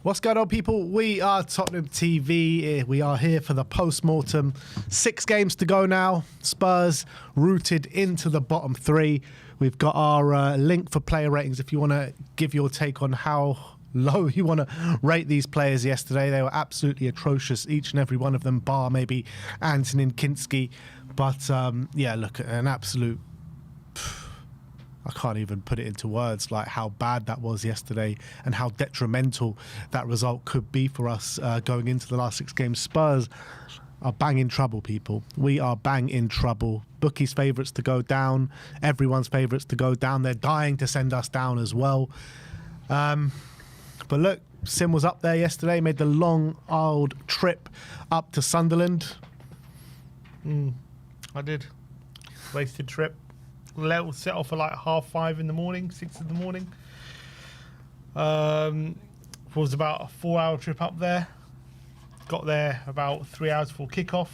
What's going on, people? We are Tottenham TV. We are here for the post-mortem. 6 games to go now. Spurs rooted into the bottom 3. We've got our link for player ratings if you want to give your take on how low you want to rate these players yesterday. They were absolutely atrocious, each and every one of them, bar maybe Antonin Kinski. But, yeah, look, an absolute... I can't even put it into words, like how bad that was yesterday and how detrimental that result could be for us going into the last 6 games. Spurs are bang in trouble, people. We are bang in trouble. Bookies' favourites to go down. Everyone's favourites to go down. They're dying to send us down as well. But look, Sim was up there yesterday, made the long, old trip up to Sunderland. I did. Wasted trip. Set off at like 5:30 in the morning, 6 in the morning. Was about a 4-hour trip up there. Got there about 3 hours before kickoff.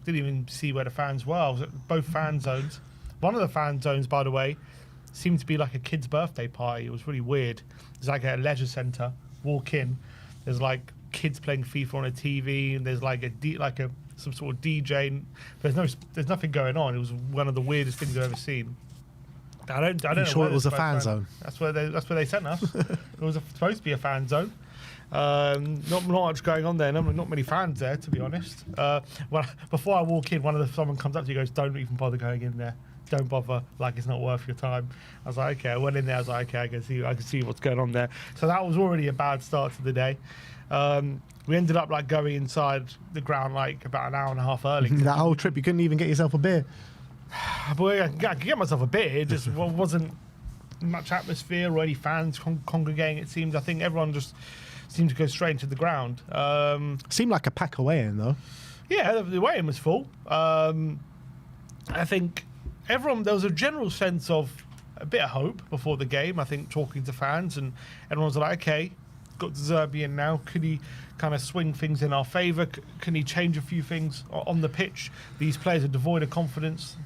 Didn't even see where the fans were. I was at both fan zones. One of the fan zones, by the way, seemed to be like a kid's birthday party. It was really weird. It's like a leisure centre. Walk in, there's like kids playing FIFA on a TV, and there's like some sort of DJ. There's nothing going on. It was one of the weirdest things I've ever seen. I don't know. Sure, it was a fan zone. That's where they sent us. It was supposed to be a fan zone. Not much going on there. Not many fans there, to be honest. Before I walk in, someone comes up to you and goes, "Don't even bother going in there. Don't bother. Like, it's not worth your time." I was like, okay. I went in there. I was like, okay, I can see what's going on there. So that was already a bad start to the day. We ended up like going inside the ground like about an hour and a half early. That whole trip, you couldn't even get yourself a beer. Boy, I could get myself a beer. It just wasn't much atmosphere or any fans congregating, it seemed. I think everyone just seemed to go straight into the ground. Seemed like a pack away in, though. Yeah, the way in was full. I think there was a general sense of a bit of hope before the game, I think, talking to fans, and everyone's like, okay, got Zerbi in now. Could he kind of swing things in our favour? Can he change a few things on the pitch? These players are devoid of confidence.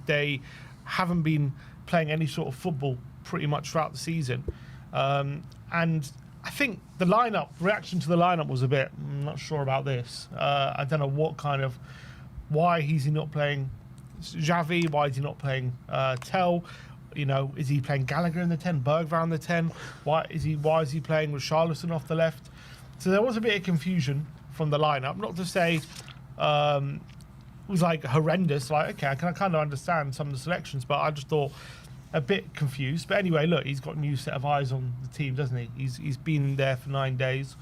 They haven't been playing any sort of football pretty much throughout the season. And I think the reaction to the lineup was a bit, I'm not sure about this. I don't know why is he not playing Xavi? Why is he not playing Tel? You know, is he playing Gallagher in the 10, Bergvall in the 10? Why is he playing with Richarlison off the left? So there was a bit of confusion from the lineup. Not to say it was like horrendous. Like, okay, I can kind of understand some of the selections, but I just thought a bit confused. But anyway, look, he's got a new set of eyes on the team, doesn't he? He's been there for 9 days.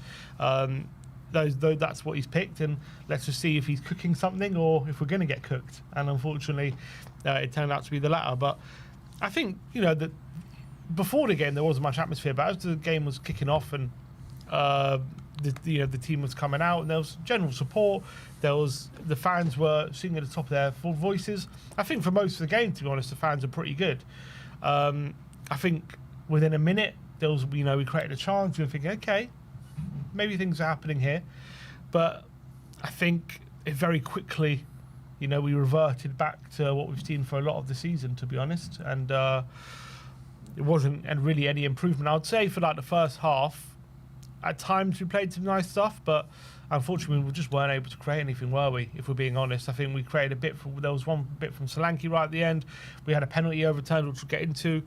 That's what he's picked, and let's just see if he's cooking something or if we're going to get cooked. And unfortunately, it turned out to be the latter. But I think, you know, that before the game there wasn't much atmosphere, but as the game was kicking off and the team was coming out and there was general support, the fans were singing at the top of their full voices. I think for most of the game, to be honest, the fans are pretty good. I think within a minute we created a chance. We were thinking, okay, maybe things are happening here, but I think it very quickly, we reverted back to what we've seen for a lot of the season, to be honest. And it wasn't really any improvement. I would say for like the first half, at times we played some nice stuff, but unfortunately we just weren't able to create anything, were we? If we're being honest, I think we created a bit. There was one bit from Solanke right at the end. We had a penalty overturned, which we'll get into.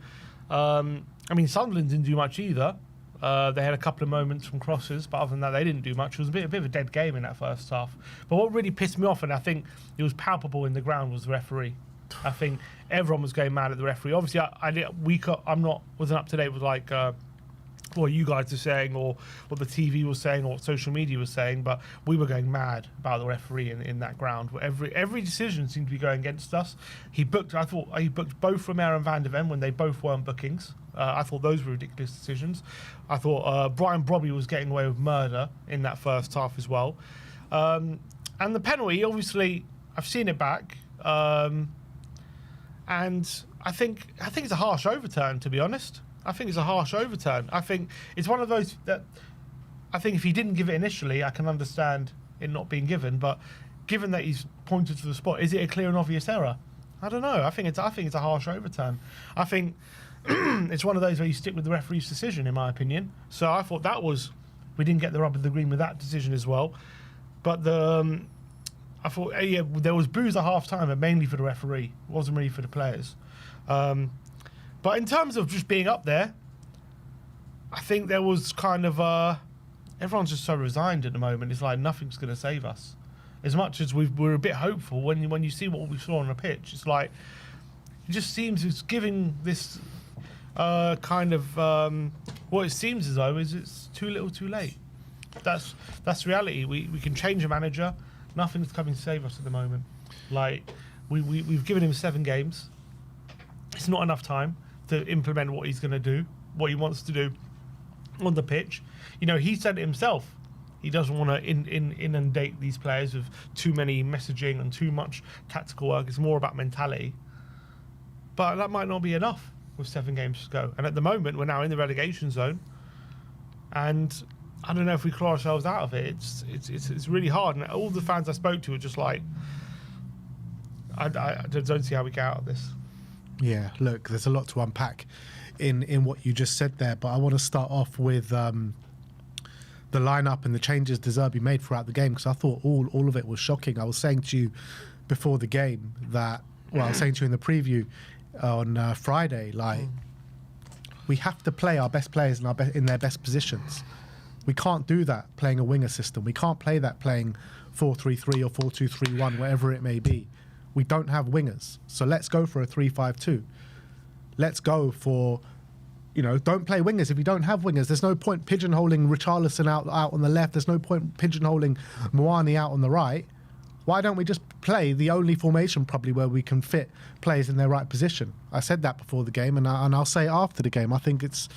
Sunderland didn't do much either. They had a couple of moments from crosses, but other than that, they didn't do much. It was a bit of a dead game in that first half. But what really pissed me off, and I think it was palpable in the ground, was the referee. I think everyone was going mad at the referee. Obviously, wasn't up to date with like what you guys are saying or what the TV was saying or what social media was saying, but we were going mad about the referee in that ground. Every decision seemed to be going against us. I thought he booked both Romero and Van de Ven when they both weren't bookings. I thought those were ridiculous decisions. I thought Brian Brobby was getting away with murder in that first half as well. And the penalty, obviously, I've seen it back. And I think it's a harsh overturn, to be honest. I think it's a harsh overturn. I think it's one of those that I think if he didn't give it initially, I can understand it not being given. But given that he's pointed to the spot, is it a clear and obvious error? I don't know. I think it's a harsh overturn. I think it's one of those where you stick with the referee's decision, in my opinion. So I thought that was we didn't get the rub of the green with that decision as well. But I thought, there was boos at half time, but mainly for the referee. It wasn't really for the players. But in terms of just being up there, I think there was kind of everyone's just so resigned at the moment. It's like nothing's going to save us. As much as we're a bit hopeful, when you see what we saw on the pitch, it's like it just seems it's giving this kind of what it seems as though is it's too little, too late. That's reality. We can change a manager. Nothing's coming to save us at the moment. Like we've given him 7 games. It's not enough time to implement what he's going to do, what he wants to do on the pitch. You know, he said it himself. He doesn't want to inundate these players with too many messaging and too much tactical work. It's more about mentality. But that might not be enough with 7 games to go. And at the moment, we're now in the relegation zone. And I don't know if we claw ourselves out of it. It's really hard. And all the fans I spoke to are just like, I don't see how we get out of this. Yeah, look, there's a lot to unpack in what you just said there. But I want to start off with the lineup and the changes De Zerbi made throughout the game, because I thought all of it was shocking. I was saying to you before the game that, well, I was saying to you in the preview on Friday, like, we have to play our best players in their best positions. We can't do that playing a winger system. We can't play that playing 4-3-3 or 4-2-3-1, whatever it may be. We don't have wingers. So let's go for a 3-5-2. Let's go for, don't play wingers if you don't have wingers. There's no point pigeonholing Richarlison out on the left. There's no point pigeonholing Moani out on the right. Why don't we just play the only formation probably where we can fit players in their right position? I said that before the game, and I'll say it after the game. I think it's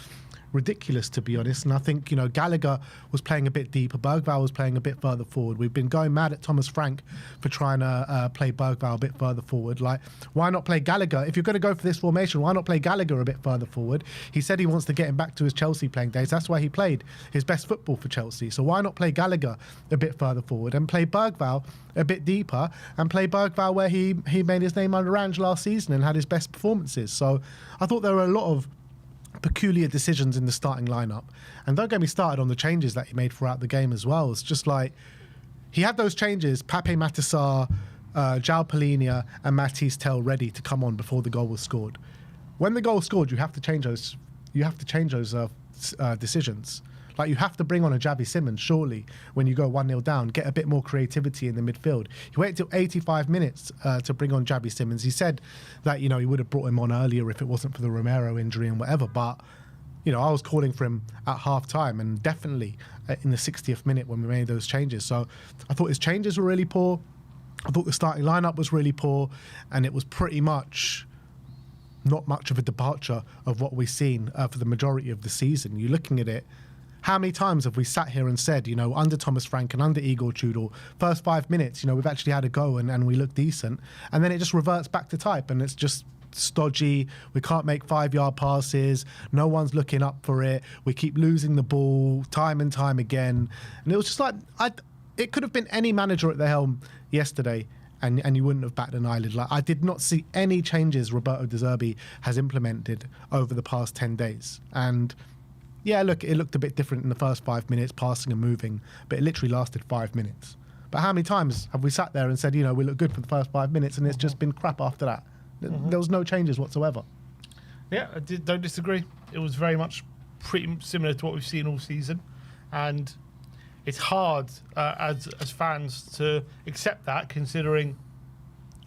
ridiculous, to be honest. And I think, Gallagher was playing a bit deeper. Bergvall was playing a bit further forward. We've been going mad at Thomas Frank for trying to play Bergvall a bit further forward. Like, why not play Gallagher? If you're going to go for this formation, why not play Gallagher a bit further forward? He said he wants to get him back to his Chelsea playing days. That's why he played his best football for Chelsea. So why not play Gallagher a bit further forward and play Bergvall a bit deeper and play Bergvall where he made his name under Ange last season and had his best performances? So I thought there were a lot of peculiar decisions in the starting lineup. And don't get me started on the changes that he made throughout the game as well. It's just like, he had those changes, Pape Matar, João Palhinha and Matisse Tell ready to come on before the goal was scored. When the goal was scored, you have to change those decisions. Like, you have to bring on a Javi Simmons, surely, when you go 1-0 down, get a bit more creativity in the midfield. He waited till 85 minutes to bring on Javi Simmons. He said that, he would have brought him on earlier if it wasn't for the Romero injury and whatever. But, I was calling for him at half-time and definitely in the 60th minute when we made those changes. So I thought his changes were really poor. I thought the starting lineup was really poor. And it was pretty much not much of a departure of what we've seen for the majority of the season. You're looking at it, how many times have we sat here and said, under Thomas Frank and under Igor Tudor, first 5 minutes, we've actually had a go and we look decent. And then it just reverts back to type and it's just stodgy. We can't make 5-yard passes. No one's looking up for it. We keep losing the ball time and time again. And it was just like, it could have been any manager at the helm yesterday and you wouldn't have batted an eyelid. Like, I did not see any changes Roberto De Zerbi has implemented over the past 10 days. And yeah, look, it looked a bit different in the first 5 minutes, passing and moving, but it literally lasted 5 minutes. But how many times have we sat there and said, we look good for the first 5 minutes, and it's just been crap after that? There was no changes whatsoever. Yeah, don't disagree. It was very much pretty similar to what we've seen all season. And it's hard as fans to accept that, considering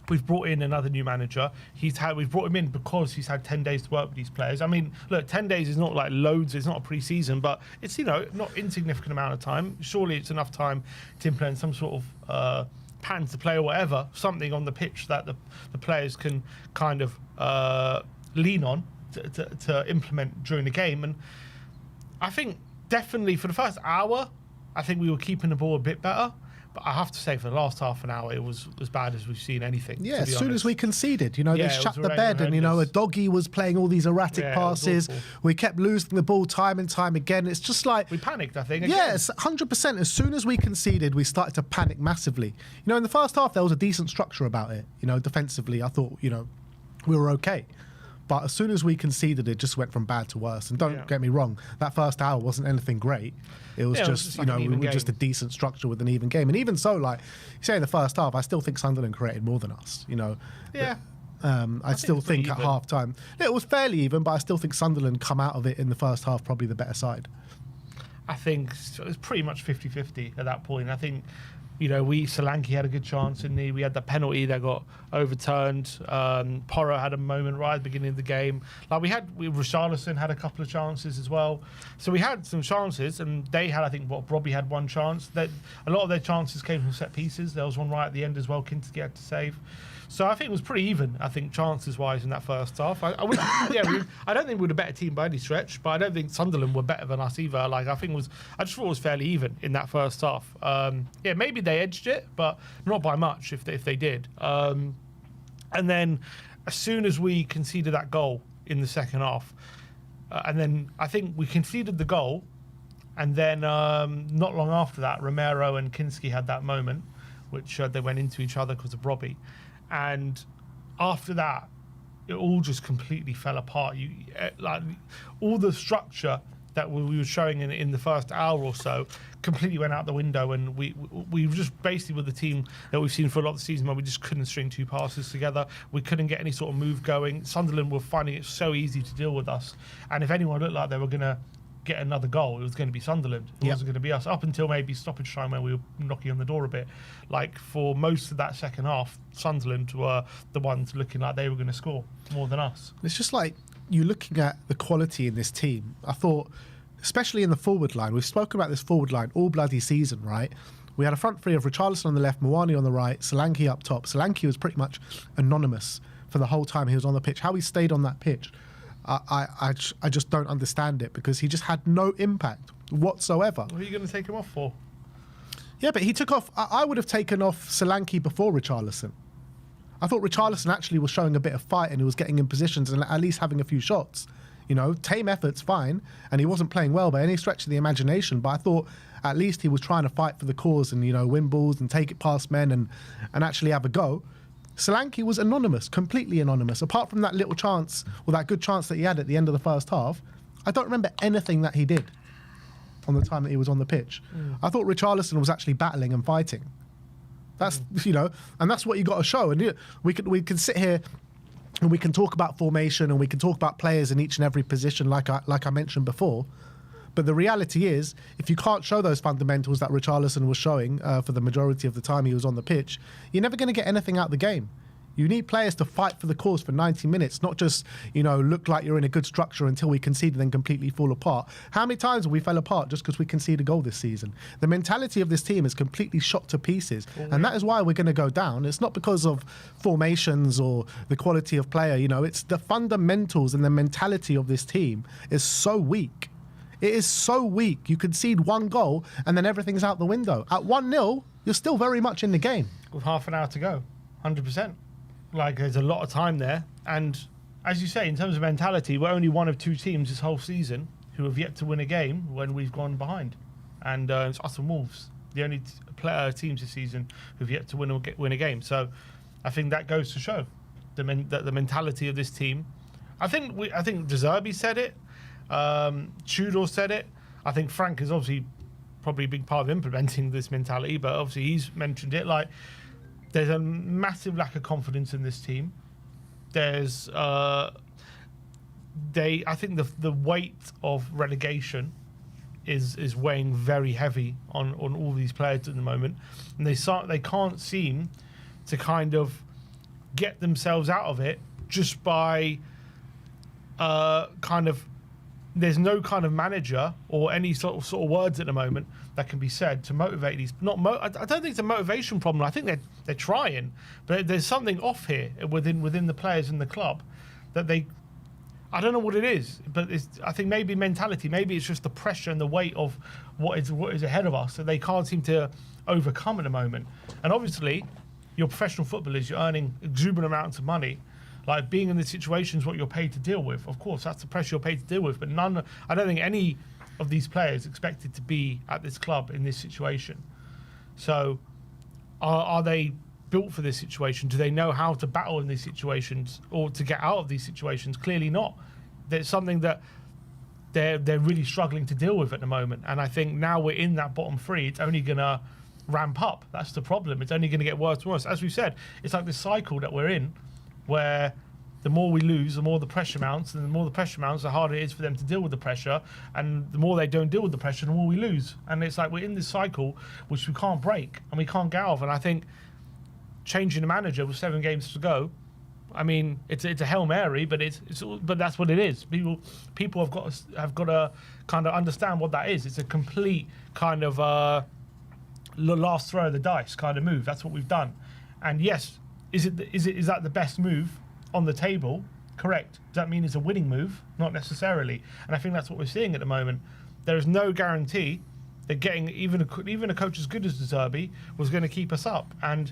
we've brought in another new manager. We've brought him in because he's had 10 days to work with these players. I mean, look, 10 days is not like loads. It's not a pre-season, but it's, not insignificant amount of time. Surely it's enough time to implement some sort of pattern to play or whatever, something on the pitch that the players can kind of lean on to implement during the game. And I think definitely for the first hour, I think we were keeping the ball a bit better. But I have to say, for the last half an hour, it was as bad as we've seen anything. Yeah, as soon as we conceded, they shut the bed horrendous. and, a doggy was playing all these erratic passes. We kept losing the ball time and time again. It's just like... we panicked, I think. Yes, 100%. As soon as we conceded, we started to panic massively. In the first half, there was a decent structure about it. Defensively, I thought, we were okay. But as soon as we conceded, it just went from bad to worse. And don't get me wrong, that first hour wasn't anything great. It was just, like we were just a decent structure with an even game. And even so, like you say in the first half, I still think Sunderland created more than us. Yeah. I still think at half time it was fairly even, but I still think Sunderland come out of it in the first half probably the better side. I think it was pretty much 50-50 at that point. I think, Solanke had a good chance we had the penalty that got overturned. Porro had a moment right at the beginning of the game. Like Richarlison had a couple of chances as well. So we had some chances, and they had, I think, Robbie had one chance. A lot of their chances came from set pieces. There was one right at the end as well, Kinski had to save. So I think it was pretty even, I think, chances-wise in that first half. I don't think we were a better team by any stretch, but I don't think Sunderland were better than us either. I just thought it was fairly even in that first half. Maybe they edged it, but not by much if they did. And then as soon as we conceded that goal in the second half, and then I think we conceded the goal, and then not long after that, Romero and Kinski had that moment, which they went into each other because of Robbie. And after that, it all just completely fell apart. All the structure that we were showing in the first hour or so completely went out the window, and we were just basically with the team that we've seen for a lot of the season where we just couldn't string two passes together. We couldn't get any sort of move going. Sunderland were finding it so easy to deal with us, and if anyone looked like they were going to get another goal, it was going to be Sunderland. It wasn't going to be us, up until maybe stoppage time where we were knocking on the door a bit. Like for most of that second half, Sunderland were the ones looking like they were going to score more than us. It's just like you're looking at the quality in this team. I thought, especially in the forward line, we've spoken about this forward line all bloody season, right? We had a front three of Richarlison on the left, Mwani on the right, Solanke up top. Solanke was pretty much anonymous for the whole time he was on the pitch. How he stayed on that pitch, I just don't understand it, because he just had no impact whatsoever. What are you going to take him off for? Yeah, but he took off. I would have taken off Solanke before Richarlison. I thought Richarlison actually was showing a bit of fight, and he was getting in positions and at least having a few shots. Tame effort's fine, and he wasn't playing well by any stretch of the imagination, but I thought at least he was trying to fight for the cause and, win balls and take it past men and actually have a go. Solanke was anonymous, completely anonymous. Apart from that little chance, or that good chance that he had at the end of the first half, I don't remember anything that he did on the time that he was on the pitch. I thought Richarlison was actually battling and fighting. That's, and that's what you got to show. And we can sit here and we can talk about formation and we can talk about players in each and every position like I mentioned before. But the reality is, if you can't show those fundamentals that Richarlison was showing for the majority of the time he was on the pitch, you're never going to get anything out of the game. You need players to fight for the cause for 90 minutes, not just, look like you're in a good structure until we concede and then completely fall apart. How many times have we fell apart just because we conceded a goal this season? The mentality of this team is completely shot to pieces, and that is why we're going to go down. It's not because of formations or the quality of player, it's the fundamentals and the mentality of this team is so weak. It is so weak. You concede one goal and then everything's out the window. At 1-0, you're still very much in the game. With half an hour to go, 100%. There's a lot of time there. And as you say, in terms of mentality, we're only one of two teams this whole season who have yet to win a game when we've gone behind. And it's us and Wolves, the only teams this season who've yet to win a game. So I think that goes to show the mentality of this team. I think De Zerbi said it. Tudor said it. I think Frank is obviously probably a big part of implementing this mentality, but obviously he's mentioned it. There's a massive lack of confidence in this team. There's I think the weight of relegation is weighing very heavy on all these players at the moment, and they can't seem to kind of get themselves out of it just by there's no kind of manager or any sort of words at the moment that can be said to motivate these. I don't think it's a motivation problem. I think they're trying, but there's something off here within the players in the club that I don't know what it is, but I think maybe mentality. Maybe it's just the pressure and the weight of what is ahead of us that they can't seem to overcome at the moment. And obviously, you're professional footballers. You're earning exuberant amounts of money. Being in this situation is what you're paid to deal with. Of course, that's the pressure you're paid to deal with. But I don't think any of these players expected to be at this club in this situation. So, are they built for this situation? Do they know how to battle in these situations or to get out of these situations? Clearly not. There's something that they're really struggling to deal with at the moment. And I think now we're in that bottom three, it's only going to ramp up. That's the problem. It's only going to get worse and worse. As we said, it's like this cycle that we're in where the more we lose, the more the pressure mounts, and the more the pressure mounts, the harder it is for them to deal with the pressure. And the more they don't deal with the pressure, the more we lose. And it's like we're in this cycle which we can't break and we can't get out of. And I think changing the manager with 7 games to go, I mean, it's a Hail Mary, but but that's what it is. People have got to kind of understand what that is. It's a complete kind of last throw of the dice kind of move. That's what we've done. And yes, is that the best move on the table? Correct. Does that mean it's a winning move? Not necessarily. And I think that's what we're seeing at the moment. There is no guarantee that getting even a coach as good as De Zerbi was going to keep us up. And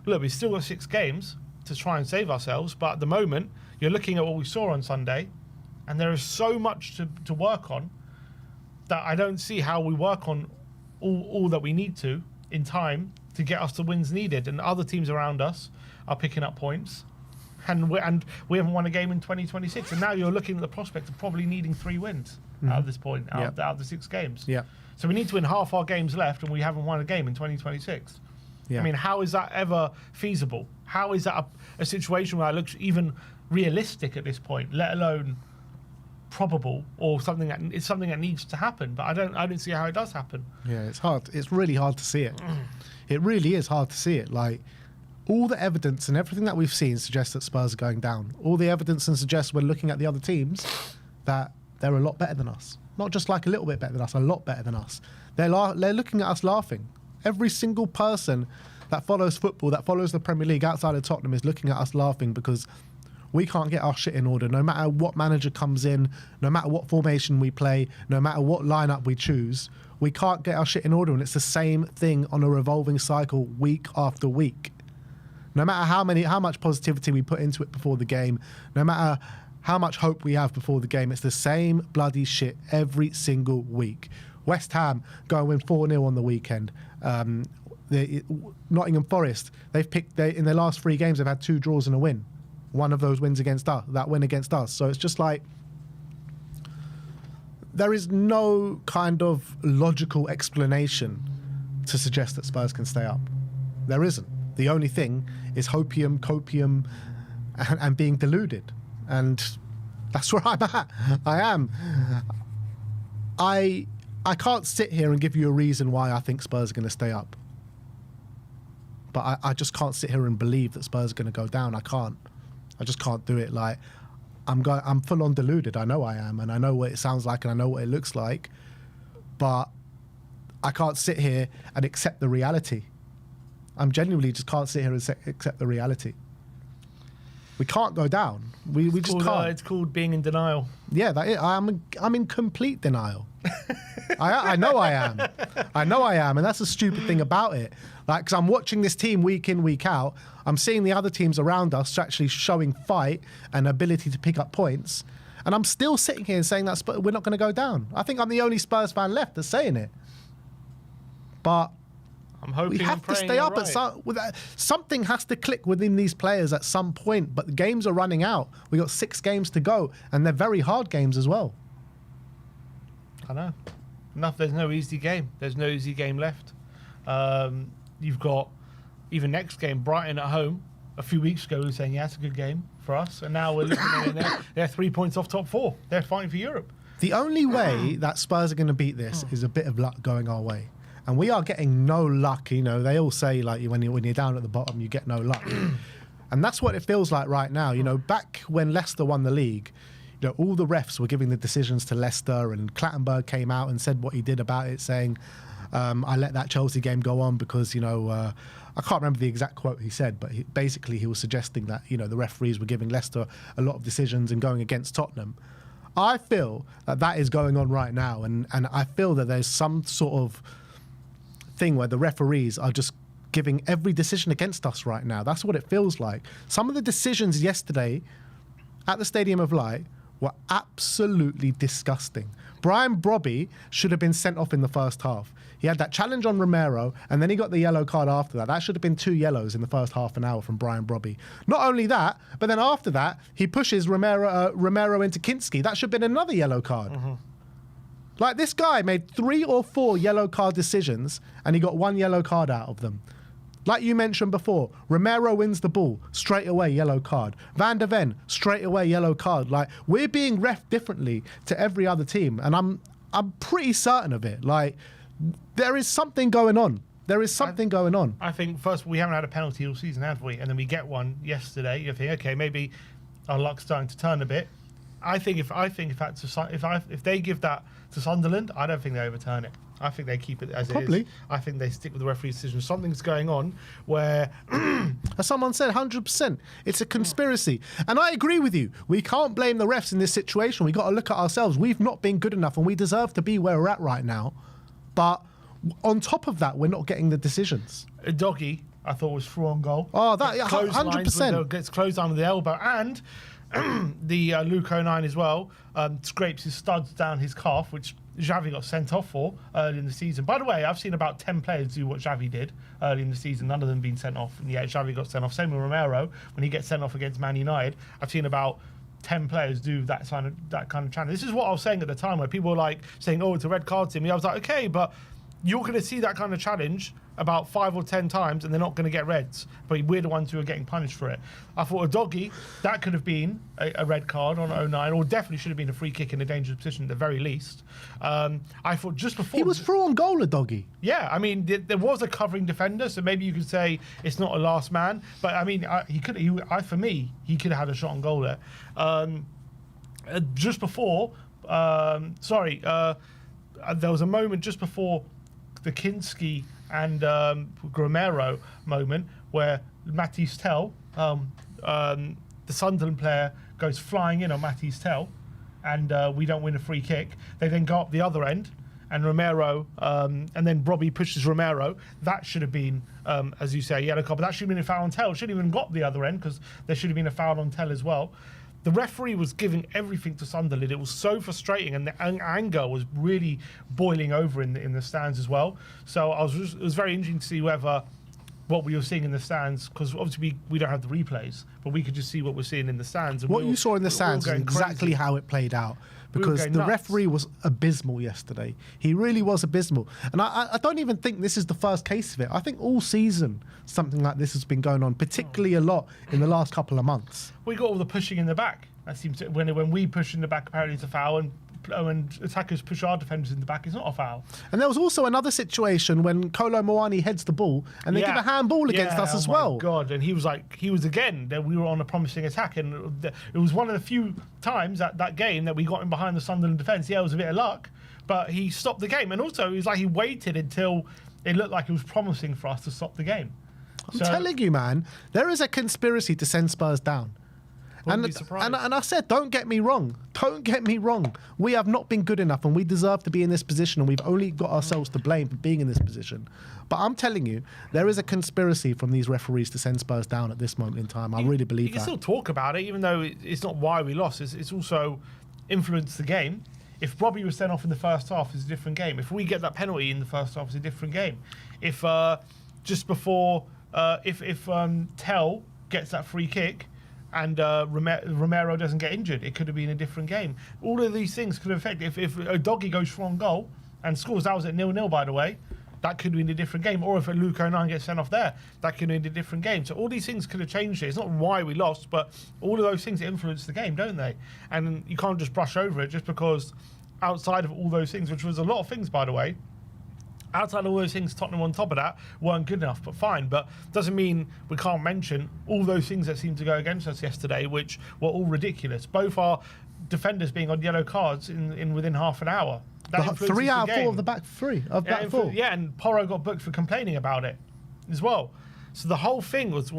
look, we've still got 6 games to try and save ourselves, but at the moment, you're looking at what we saw on Sunday, and there is so much to work on that I don't see how we work on all that we need to in time to get us the wins needed. And other teams around us are picking up points, and we haven't won a game in 2026. And now you're looking at the prospect of probably needing 3 wins out of this point, out of the 6 games. Yeah. So we need to win half our games left, and we haven't won a game in 2026. Yeah. I mean, how is that ever feasible? How is that a situation where it looks even realistic at this point, let alone probable, or something that needs to happen? But I don't see how it does happen. Yeah, it's hard. It's really hard to see it. It really is hard to see it. Like, all the evidence and everything that we've seen suggests that Spurs are going down. All the evidence and suggests when looking at the other teams that they're a lot better than us. Not just like a little bit better than us, a lot better than us. They're looking at us laughing. Every single person that follows football, that follows the Premier League outside of Tottenham is looking at us laughing because we can't get our shit in order. No matter what manager comes in, no matter what formation we play, no matter what lineup we choose, we can't get our shit in order. And it's the same thing on a revolving cycle week after week. No matter how much positivity we put into it before the game, no matter how much hope we have before the game, it's the same bloody shit every single week. West Ham go and win 4-0 on the weekend. Nottingham Forest, in their last 3 games, they've had 2 draws and a win. One of those wins against us, that win against us. So it's just like, there is no kind of logical explanation to suggest that Spurs can stay up. There isn't. The only thing is hopium, copium, and being deluded. And that's where I'm at. I am. I can't sit here and give you a reason why I think Spurs are going to stay up. But I just can't sit here and believe that Spurs are going to go down. I can't. I just can't do it. Like, I'm full on deluded. I know I am, and I know what it sounds like, and I know what it looks like. But I can't sit here and accept the reality. I'm genuinely just can't sit here and accept the reality. We can't go down. We just can't. It's called being in denial. Yeah, that is. I'm in complete denial. I know I am. I know I am, and that's the stupid thing about it. Like, because I'm watching this team week in, week out. I'm seeing the other teams around us actually showing fight and ability to pick up points, and I'm still sitting here and saying that we're not going to go down. I think I'm the only Spurs fan left that's saying it. But I'm hoping we have to stay up at something has to click within these players at some point. But the games are running out. We got 6 games to go, and they're very hard games as well. I know. There's no easy game. There's no easy game left. You've got even next game, Brighton at home. A few weeks ago, we were saying, yeah, it's a good game for us. And now we're looking at it. They're 3 points off top 4. They're fighting for Europe. The only way that Spurs are going to beat this is a bit of luck going our way. And we are getting no luck. You know, they all say, like, when you're down at the bottom, you get no luck. And that's what it feels like right now. You know, back when Leicester won the league, you know, all the refs were giving the decisions to Leicester, and Clattenburg came out and said what he did about it, saying, I let that Chelsea game go on because, you know, I can't remember the exact quote he said, but basically he was suggesting that, you know, the referees were giving Leicester a lot of decisions and going against Tottenham. I feel that is going on right now, and I feel that there's some sort of thing where the referees are just giving every decision against us right now. That's what it feels like. Some of the decisions yesterday at the Stadium of Light were absolutely disgusting. Brian Brobby should have been sent off in the first half. He had that challenge on Romero, and then he got the yellow card after that. That should have been 2 yellows in the first half an hour from Brian Brobby. Not only that, but then after that, he pushes Romero into Kinski. That should have been another yellow card. Like, this guy made 3 or 4 yellow card decisions, and he got 1 yellow card out of them. Like you mentioned before, Romero wins the ball, straight away yellow card. Van der Ven, straight away yellow card. Like, we're being ref differently to every other team, and I'm pretty certain of it. Like, there is something going on. There is something going on. I think first we haven't had a penalty all season, have we? And then we get one yesterday. You think, okay, maybe our luck's starting to turn a bit. I think if they give that to Sunderland, I don't think they overturn it. I think they keep it as Probably. it is. I think they stick with the referee's decision. Something's going on where, as someone said, 100%. It's a conspiracy. And I agree with you. We can't blame the refs in this situation. We got to look at ourselves. We've not been good enough, and we deserve to be where we're at right now. But on top of that, we're not getting the decisions. Doggy, I thought, was through on goal. Oh, that 100%. Gets closed down with the elbow, and the Luke 09 as well scrapes his studs down his calf, which Xavi got sent off for early in the season. By the way, I've seen about 10 players do what Xavi did early in the season, none of them being sent off, and yet Xavi got sent off. Same with Romero, when he gets sent off against Man United. I've seen about 10 players do that kind of challenge. This is what I was saying at the time, where people were like saying, oh, it's a red card to me. I was like, okay, but you're going to see that kind of challenge about 5 or 10 times, and they're not going to get reds. But we're the ones who are getting punished for it. I thought a doggy, that could have been a red card on 09, or definitely should have been a free kick in a dangerous position at the very least. I thought just before... He was through on goal, a doggy. Yeah, I mean, there was a covering defender, so maybe you could say it's not a last man. But, I mean, for me, he could have had a shot on goal there. Just before... there was a moment just before the Kinski and Romero moment where Matisse Tell, the Sunderland player, goes flying in on Matisse Tell, and we don't win a free kick. They then go up the other end, and Romero, and then Brobby pushes Romero. That should have been, as you say, a yellow card, but that should have been a foul on Tell. Shouldn't even got the other end, because there should have been a foul on Tell as well. The referee was giving everything to Sunderland. It was so frustrating, and the anger was really boiling over in the stands as well. So it was very interesting to see whether what we were seeing in the stands, because obviously we don't have the replays, but we could just see what we're seeing in the stands. And what you saw in the stands is exactly how it played out, because the referee was abysmal yesterday. He really was abysmal. And I don't even think this is the first case of it. I think all season something like this has been going on, particularly a lot in the last couple of months. We got all the pushing in the back. That seems to, when we push in the back, apparently it's a foul, and attackers push our defenders in the back, it's not a foul. And there was also another situation when Kolo Muani heads the ball, and they give a handball against us as well. Oh my God, and he was again, that we were on a promising attack, and it was one of the few times that game that we got in behind the Sunderland defence. Yeah, it was a bit of luck, but he stopped the game, and also it was like he waited until it looked like it was promising for us to stop the game. I'm telling you, man, there is a conspiracy to send Spurs down. And I said, don't get me wrong. Don't get me wrong. We have not been good enough, and we deserve to be in this position, and we've only got ourselves to blame for being in this position. But I'm telling you, there is a conspiracy from these referees to send Spurs down at this moment in time. I really believe that. You can still talk about it, even though it's not why we lost. It's also influenced the game. If Robbie was sent off in the first half, it's a different game. If we get that penalty in the first half, it's a different game. If just before, if Tell gets that free kick, and Romero doesn't get injured, it could have been a different game. All of these things could have affected. If a doggy goes for on goal and scores, that was at 0-0, by the way, that could have been a different game. Or if a Luke 09 gets sent off there, that could have been a different game. So all these things could have changed it. It's not why we lost, but all of those things influence the game, don't they? And you can't just brush over it just because outside of all those things, which was a lot of things, by the way, outside of all those things, Tottenham on top of that weren't good enough, but fine. But doesn't mean we can't mention all those things that seemed to go against us yesterday, which were all ridiculous. Both our defenders being on yellow cards in within half an hour. 3 out of 4 of the back three of back four. Yeah, and Porro got booked for complaining about it as well. So the whole thing was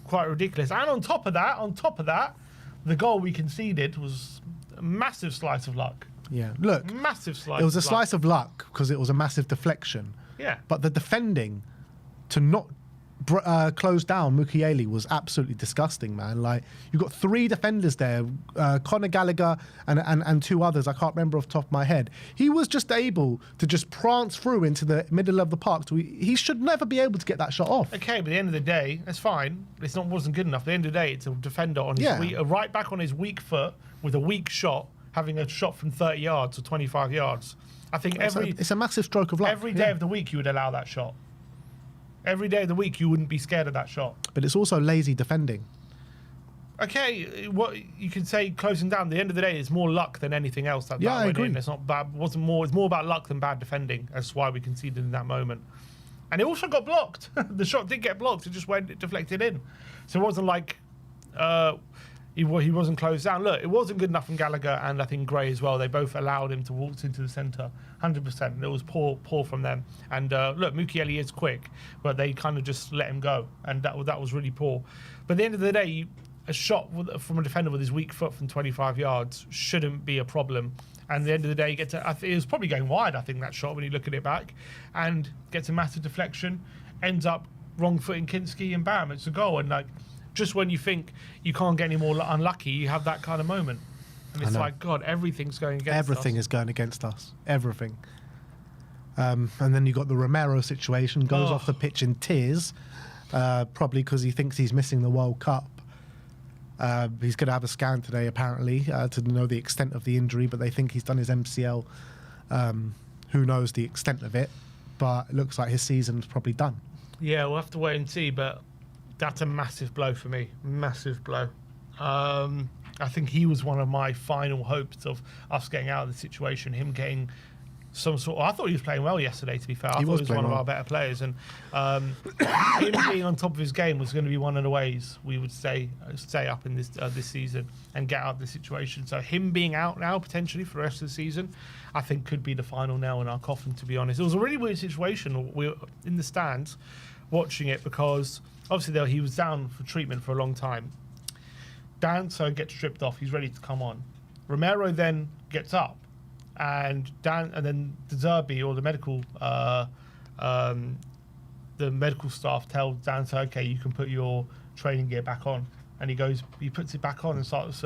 quite ridiculous. And on top of that, the goal we conceded was a massive slice of luck. Yeah, look, massive slice. It was a slice of luck because it was a massive deflection. Yeah, but the defending to not closed down Mukiele was absolutely disgusting, man. Like, you've got 3 defenders there, Conor Gallagher and 2 others, I can't remember off the top of my head. He was just able to just prance through into the middle of the park. So he should never be able to get that shot off. Okay, but at the end of the day, that's fine. Wasn't good enough. At the end of the day, it's a defender on his a right back on his weak foot with a weak shot, having a shot from 30 yards or 25 yards. I think it's a massive stroke of luck. Every day of the week, you would allow that shot. Every day of the week, you wouldn't be scared of that shot. But it's also lazy defending. Okay, what you could say closing down. At the end of the day, it's more luck than anything else. That I agree. It's not bad. It's more about luck than bad defending. That's why we conceded in that moment. And it also got blocked. The shot did get blocked. It just went deflected in. So it wasn't like he wasn't closed down. Look, it wasn't good enough from Gallagher and I think Gray as well. They both allowed him to walk into the centre, 100%. It was poor from them. And look, Mukiele is quick, but they kind of just let him go, and that was really poor. But at the end of the day, a shot from a defender with his weak foot from 25 yards shouldn't be a problem. And at the end of the day, it was probably going wide, I think, that shot when you look at it back, and gets a massive deflection, ends up wrong footing Kinski, and bam, it's a goal. And like, just when you think you can't get any more unlucky, you have that kind of moment. And it's like, God, everything's going against us. Everything is going against us. Everything. And then you got the Romero situation, goes off the pitch in tears, probably because he thinks he's missing the World Cup. He's going to have a scan today, apparently, to know the extent of the injury, but they think he's done his MCL. Who knows the extent of it, but it looks like his season's probably done. Yeah, we'll have to wait and see, but that's a massive blow for me. Massive blow. I think he was one of my final hopes of us getting out of the situation, him getting some sort of... I thought he was playing well yesterday, to be fair. I thought he was one of our better players. And him being on top of his game was going to be one of the ways we would stay up in this season and get out of the situation. So him being out now, potentially, for the rest of the season, I think could be the final nail in our coffin, to be honest. It was a really weird situation. We were in the stands watching it because... Obviously, he was down for treatment for a long time. Danso gets stripped off. He's ready to come on. Romero then gets up, and then the Zerbi or the medical staff tell Danso, okay, you can put your training gear back on. And he puts it back on and starts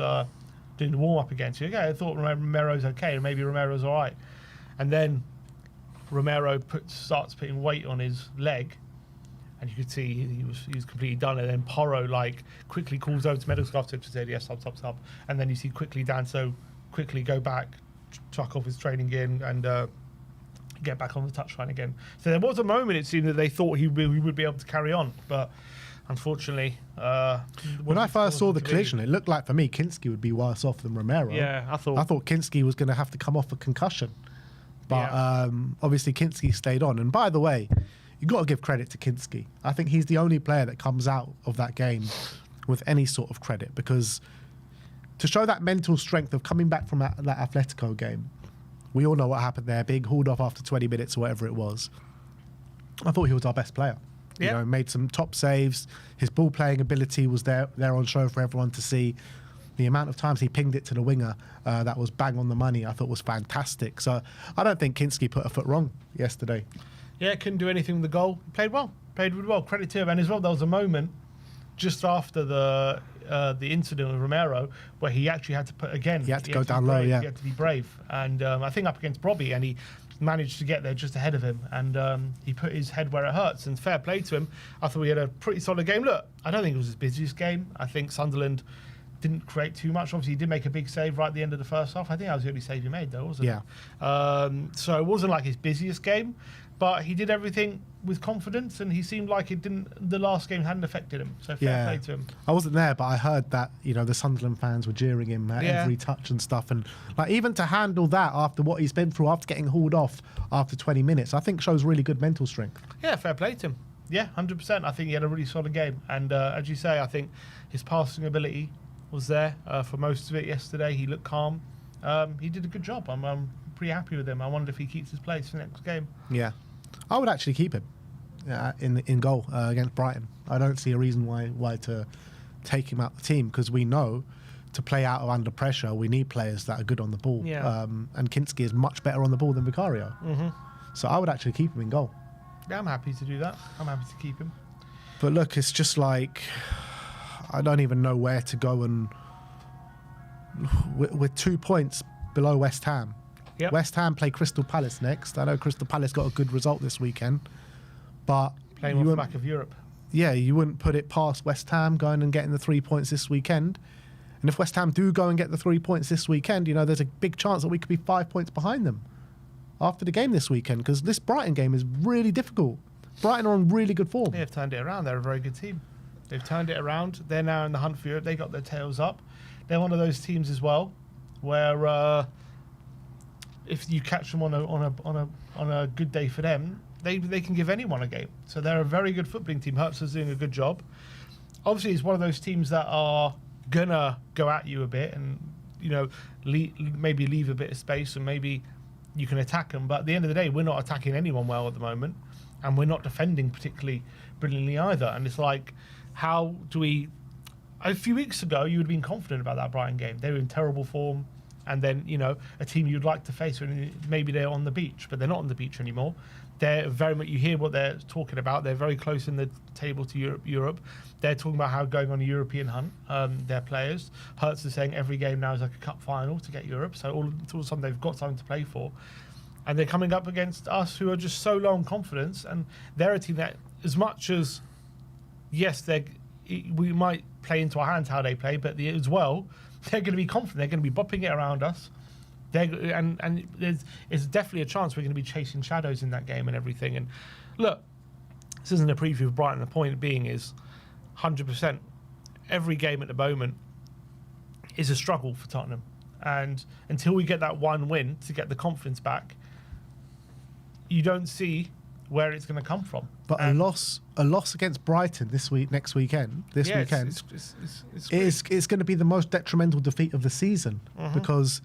doing the warm up again. So okay, I thought Romero's okay, and maybe Romero's all right. And then Romero starts putting weight on his leg. And you could see he was completely done. And then Porro quickly calls over to medical staff to say, yes, stop. And then you see quickly Danso quickly go back, chuck off his training gear and get back on the touchline again. So there was a moment, it seemed, that they thought we would be able to carry on. But unfortunately... when I first saw the collision, it looked like, for me, Kinski would be worse off than Romero. Yeah, I thought Kinski was going to have to come off a concussion. But obviously Kinski stayed on. And by the way... You've got to give credit to Kinski. I think he's the only player that comes out of that game with any sort of credit, because to show that mental strength of coming back from that Atletico game, we all know what happened there, being hauled off after 20 minutes or whatever it was. I thought he was our best player. You know, made some top saves. His ball playing ability was there on show for everyone to see. The amount of times he pinged it to the winger that was bang on the money, I thought was fantastic. So I don't think Kinski put a foot wrong yesterday. Yeah, couldn't do anything with the goal. Played really well. Credit to him. And as well, there was a moment just after the incident with Romero where he actually had to put again. He had to go down low. Yeah, he had to be brave. And I think up against Bobby, and he managed to get there just ahead of him. And he put his head where it hurts. And fair play to him. I thought we had a pretty solid game. Look, I don't think it was his busiest game. I think Sunderland didn't create too much. Obviously, he did make a big save right at the end of the first half. I think that was the only save he made, though, wasn't it? Yeah. So it wasn't like his busiest game. But he did everything with confidence, and he seemed like the last game hadn't affected him. So fair play to him. I wasn't there, but I heard that, the Sunderland fans were jeering him at every touch and stuff. And even to handle that after what he's been through, after getting hauled off after 20 minutes, I think shows really good mental strength. Yeah, fair play to him. Yeah, 100%. I think he had a really solid game. And as you say, I think his passing ability was there for most of it yesterday. He looked calm. He did a good job. I'm pretty happy with him. I wonder if he keeps his place for the next game. Yeah. I would actually keep him in goal against Brighton. I don't see a reason why to take him out the team, because we know to play out of under pressure, we need players that are good on the ball. Yeah. And Kinski is much better on the ball than Vicario. Mm-hmm. So I would actually keep him in goal. Yeah, I'm happy to do that. I'm happy to keep him. But look, it's just like I don't even know where to go, and we're 2 points below West Ham. Yep. West Ham play Crystal Palace next. I know Crystal Palace got a good result this weekend, but Playing off the back of Europe. yeah, you wouldn't put it past West Ham going and getting the 3 points this weekend. And if West Ham do go and get the 3 points this weekend, you know, there's a big chance that we could be 5 points behind them after the game this weekend, because this Brighton game is really difficult. Brighton are on really good form. They've turned it around. They're a very good team. They've turned it around. They're now in the hunt for Europe. They got their tails up. They're one of those teams as well where if you catch them on a good day for them, they can give anyone a game. So they're a very good footballing team. Hurts doing a good job. Obviously, it's one of those teams that are gonna go at you a bit, and you know, maybe leave a bit of space, and maybe you can attack them. But at the end of the day, we're not attacking anyone well at the moment, and we're not defending particularly brilliantly either. And it's like, how do we? A few weeks ago, you would have been confident about that Brighton game. They were in terrible form, and then, you know, a team you'd like to face, maybe they're on the beach, but they're not on the beach anymore. They're very much, you hear what they're talking about. They're very close in the table to Europe. They're talking about how going on a European hunt, their players. Hertz is saying every game now is like a cup final to get Europe. So all of a sudden they've got something to play for. And they're coming up against us, who are just so low on confidence. And they're a team that, as much as, yes, we might play into our hands how they play, but as well, they're going to be confident. They're going to be bopping it around us. And there's definitely a chance we're going to be chasing shadows in that game and everything. And look, this isn't a preview of Brighton. The point being is 100%. Every game at the moment is a struggle for Tottenham. And until we get that one win to get the confidence back, you don't see where it's going to come from. But a loss against Brighton next weekend, it's going to be the most detrimental defeat of the season, because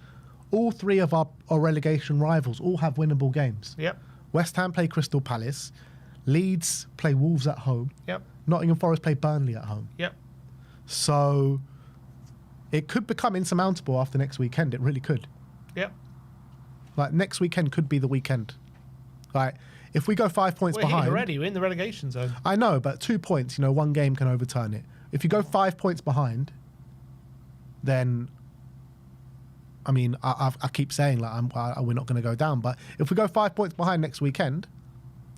all three of our relegation rivals all have winnable games. Yep. West Ham play Crystal Palace, Leeds play Wolves at home. Yep. Nottingham Forest play Burnley at home. Yep. So it could become insurmountable after next weekend. It really could. Yep. Like, next weekend could be the weekend. Like, if we go 5 points behind already, we're in the relegation zone. I know, but 2 points, you know, one game can overturn it. If you go 5 points behind, then, I mean, I keep saying, like, we're not going to go down. But if we go 5 points behind next weekend,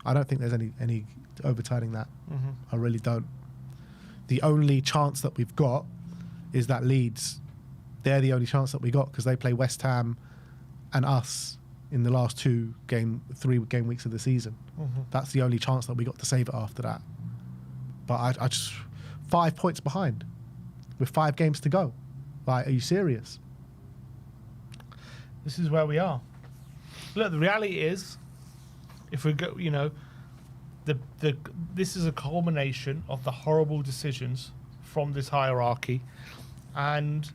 I don't think there's any overturning that. I really don't. The only chance that we've got is that Leeds. They're the only chance that we got, because they play West Ham and us in the last 3 game weeks of the season. That's the only chance that we got to save it after that. But I just 5 points behind with 5 games to go. Like, are you serious? This is where we are. Look, the reality is, if we go, you know, this is a culmination of the horrible decisions from this hierarchy, and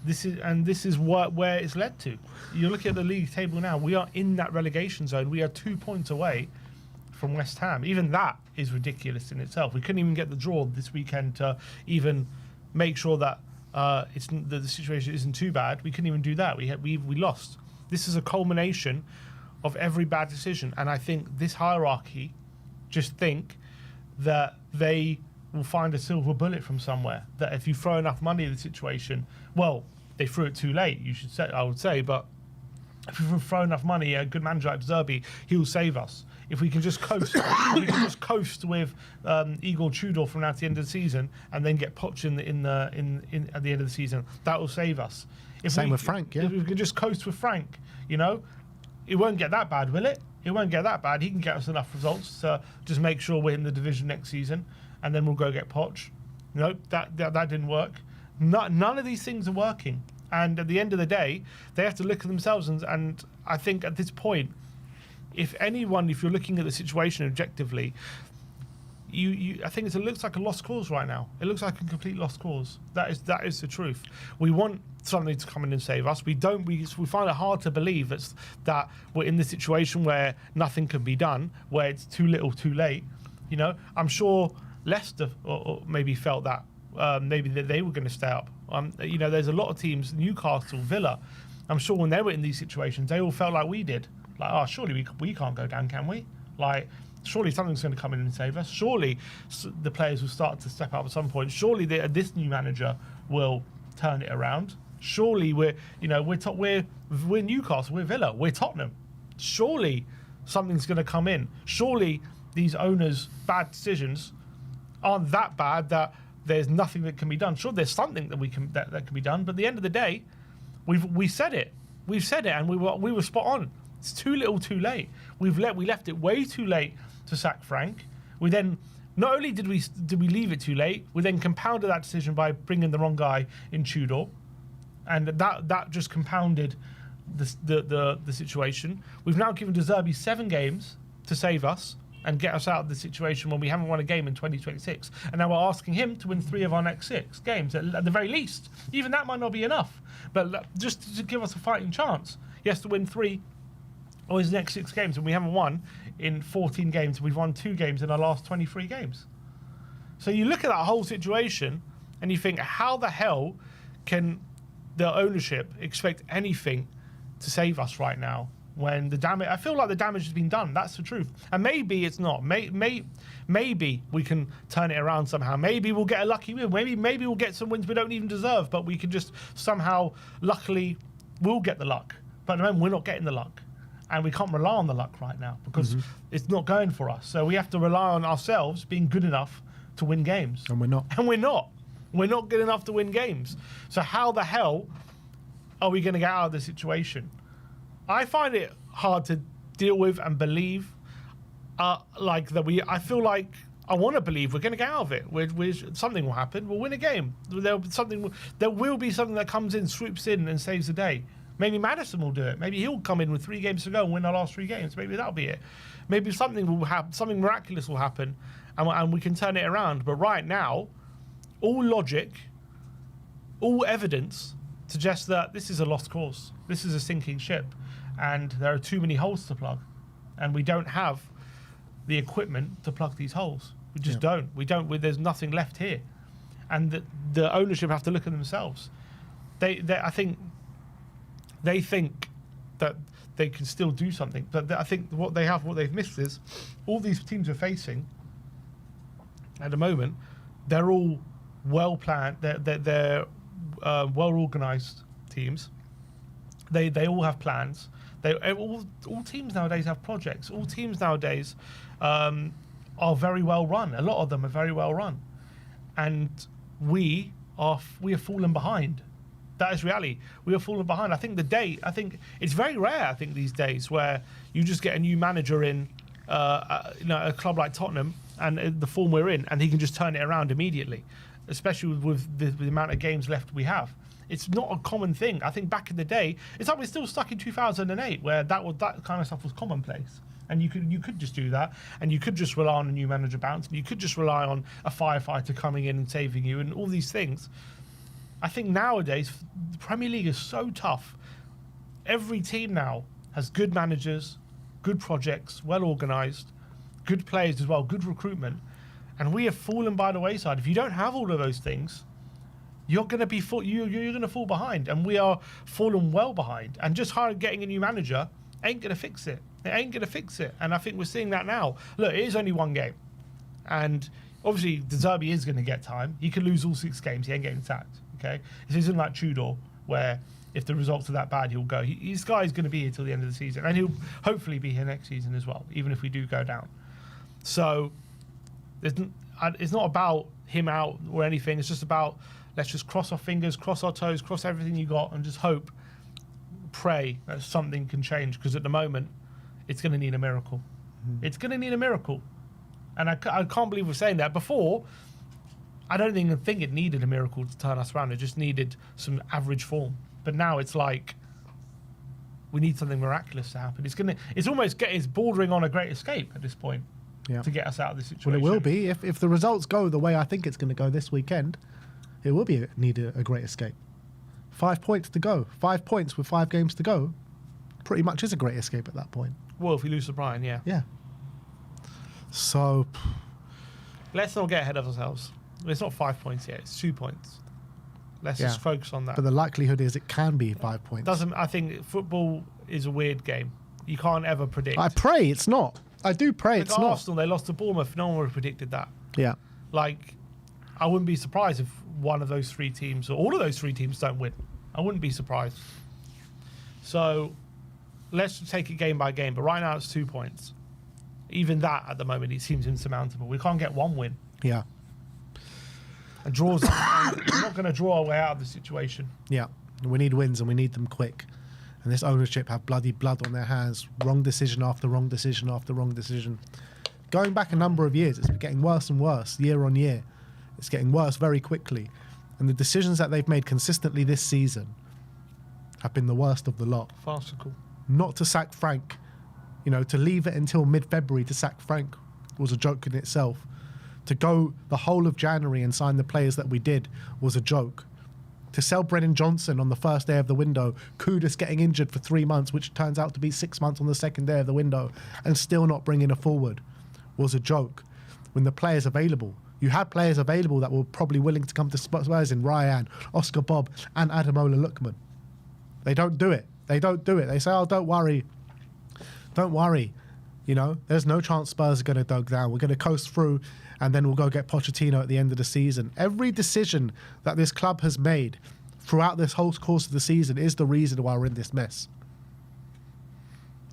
this is where it's led to. You look at the league table now. We are in that relegation zone. We are 2 points away from West Ham. Even that is ridiculous in itself. We couldn't even get the draw this weekend to even make sure that the situation isn't too bad. We couldn't even do that. We lost. This is a culmination of every bad decision, and I think this hierarchy just think that they will find a silver bullet from somewhere. That if you throw enough money at the situation, well, they threw it too late. I would say, but if we throw enough money, a good manager like Zerbi, he will save us. If we can just coast, with Igor Tudor from now to the end of the season, and then get Poch at the end of the season, that will save us. Same with Frank, yeah. If we can just coast with Frank, you know, it won't get that bad, will it? It won't get that bad. He can get us enough results to just make sure we're in the division next season, and then we'll go get Poch. No, that didn't work. None of these things are working. And at the end of the day, they have to look at themselves. And I think at this point, if you're looking at the situation objectively, I think it looks like a lost cause right now. It looks like a complete lost cause. That is the truth. We want something to come in and save us. We find it hard to believe that we're in the situation where nothing can be done, where it's too little, too late. You know, I'm sure Leicester or maybe felt that maybe that they were going to stay up. You know, there's a lot of teams, Newcastle, Villa. I'm sure when they were in these situations, they all felt like we did. Like, oh, surely we can't go down, can we? Like, Surely something's going to come in and save us. Surely the players will start to step up at some point. Surely this new manager will turn it around. Surely we're Newcastle, we're Villa, we're Tottenham. Surely something's going to come in. Surely these owners' bad decisions aren't that bad that there's nothing that can be done. Sure, there's something that can be done, but at the end of the day, we said it. We've said it, and we were spot on. It's too little, too late. We left it way too late to sack Frank. We then not only did we leave it too late, we then compounded that decision by bringing the wrong guy in Tudor, and that just compounded the situation. We've now given De Zerbi 7 games to save us and get us out of the situation when we haven't won a game in 2026. And now we're asking him to win 3 of our next 6 games, at the very least. Even that might not be enough, but just to give us a fighting chance. He has to win 3 of his next 6 games, and we haven't won in 14 games. We've won 2 games in our last 23 games. So you look at that whole situation, and you think, how the hell can the ownership expect anything to save us right now? When the damage, I feel like the damage has been done. That's the truth. And maybe it's not. Maybe we can turn it around somehow. Maybe we'll get a lucky win. Maybe we'll get some wins we don't even deserve, but we can just somehow, luckily, we'll get the luck. But at the moment, we're not getting the luck. And we can't rely on the luck right now because it's not going for us. So we have to rely on ourselves being good enough to win games. And we're not. And we're not. We're not good enough to win games. So how the hell are we going to get out of this situation? I find it hard to deal with and believe. I feel like I want to believe we're going to get out of it. Something will happen. We'll win a game. There will be something that comes in, swoops in, and saves the day. Maybe Maddison will do it. Maybe he'll come in with 3 games to go and win our last 3 games. Maybe that'll be it. Maybe something will happen. Something miraculous will happen, and we can turn it around. But right now, all logic, all evidence suggests that this is a lost cause. This is a sinking ship. And there are too many holes to plug, and we don't have the equipment to plug these holes. We just don't. There's nothing left here, and the ownership have to look at themselves. I think they think that they can still do something, but I think what they've missed is all these teams are facing at the moment. They're all well planned. They're well organized teams. They all have plans. All teams nowadays have projects. All teams nowadays are very well run. A lot of them are very well run, and we have fallen behind. That is reality. We are falling behind. I think it's very rare. I think these days where you just get a new manager in, a club like Tottenham and the form we're in, and he can just turn it around immediately, especially with the amount of games left we have. It's not a common thing. I think back in the day, it's like we're still stuck in 2008, where that kind of stuff was commonplace. And you could just do that, and you could just rely on a new manager bounce, and you could just rely on a firefighter coming in and saving you, and all these things. I think nowadays, the Premier League is so tough. Every team now has good managers, good projects, well organised, good players as well, good recruitment. And we have fallen by the wayside. If you don't have all of those things, you're going to fall behind, and we are falling well behind. And just getting a new manager ain't going to fix it. It ain't going to fix it. And I think we're seeing that now. Look, it is only 1 game, and obviously De Zerbi is going to get time. He could lose all 6 games. He ain't getting sacked. Okay, this isn't like Tudor, where if the results are that bad, he'll go. This guy is going to be here till the end of the season, and he'll hopefully be here next season as well, even if we do go down. So it's not about him out or anything. It's just about, let's just cross our fingers, cross our toes, cross everything you got, and just hope, pray that something can change. Because at the moment, it's going to need a miracle. It's going to need a miracle. And I can't believe we're saying that. Before, I don't even think it needed a miracle to turn us around. It just needed some average form. But now it's like, we need something miraculous to happen. It's bordering on a great escape at this point to get us out of this situation. Well, it will be. If the results go the way I think it's going to go this weekend, it will need a great escape. 5 points to go. 5 points with 5 games to go pretty much is a great escape at that point. Well, if we lose to Brian, yeah. Yeah. So let's not get ahead of ourselves. It's not 5 points yet. It's 2 points. Let's just focus on that. But the likelihood is it can be 5 points. I think football is a weird game. You can't ever predict. I pray it's not. I do pray Like it's not. Arsenal, they lost to Bournemouth. No one would have predicted that. Yeah. Like, I wouldn't be surprised if one of those three teams or all of those three teams don't win. I wouldn't be surprised. So let's take it game by game. But right now it's 2 points. Even that at the moment, it seems insurmountable. We can't get one win. Yeah. And draws. We're not going to draw our way out of the situation. Yeah. We need wins and we need them quick. And this ownership have bloody blood on their hands. Wrong decision after wrong decision after wrong decision. Going back a number of years, it's getting worse and worse year on year. It's getting worse very quickly. And the decisions that they've made consistently this season have been the worst of the lot. Farcical. Not to sack Frank, to leave it until mid-February to sack Frank was a joke in itself. To go the whole of January and sign the players that we did was a joke. To sell Brennan Johnson on the first day of the window, Kudus getting injured for 3 months, which turns out to be 6 months on the second day of the window, and still not bringing a forward, was a joke. When the players available, you had players available that were probably willing to come to Spurs in Ryan, Oscar Bob, and Ademola Lookman. They don't do it. They don't do it. They say, oh, don't worry. Don't worry. There's no chance Spurs are going to go down. We're going to coast through and then we'll go get Pochettino at the end of the season. Every decision that this club has made throughout this whole course of the season is the reason why we're in this mess.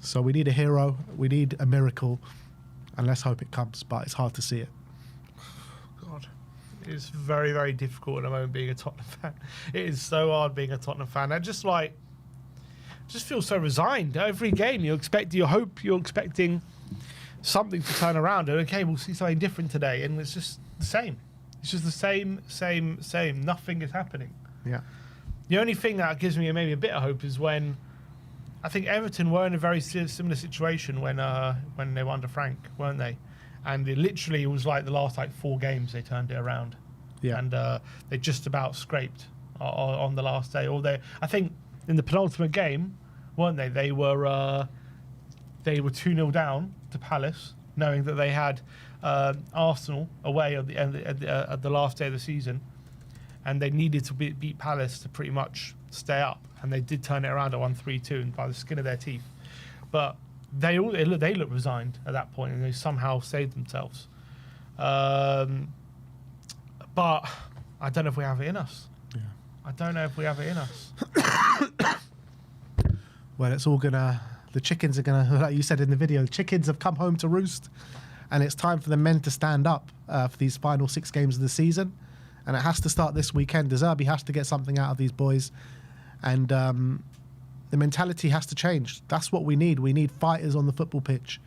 So we need a hero. We need a miracle. And let's hope it comes, but it's hard to see it. God. It's very, very difficult at the moment being a Tottenham fan. It is so hard being a Tottenham fan. I just feel so resigned. Every game you're expecting something to turn around. And okay, we'll see something different today. And it's just the same. It's just the same. Nothing is happening. Yeah. The only thing that gives me maybe a bit of hope is when I think Everton were in a very similar situation when they were under Frank, weren't they? And it literally was like the last 4 games they turned it around. Yeah. And they just about scraped on the last day. I think in the penultimate game, weren't they? They were 2-0 down to Palace, knowing that they had Arsenal away at the last day of the season, and they needed to beat Palace to pretty much stay up. And they did turn it around at 1-3-2 and by the skin of their teeth. But they looked resigned at that point, and they somehow saved themselves. But I don't know if we have it in us. Yeah. I don't know if we have it in us. Well, it's all the chickens are gonna, like you said in the video, the chickens have come home to roost, and it's time for the men to stand up for these final 6 games of the season. And it has to start this weekend. De Zerbi has to get something out of these boys. And the mentality has to change. That's what we need. We need fighters on the football pitch.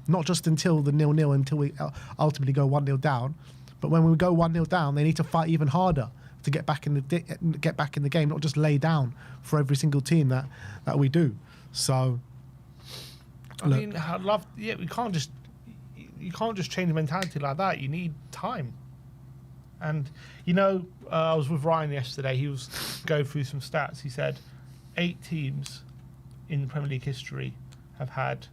Not just until the 0-0, until we ultimately go 1-0 down. But when we go 1-0 down, they need to fight even harder to get back in the game, not just lay down for every single team that we do. So, I mean, I'd love. Yeah, you can't just change mentality like that. You need time. And I was with Ryan yesterday. He was going through some stats. He said 8 teams in the Premier League history have had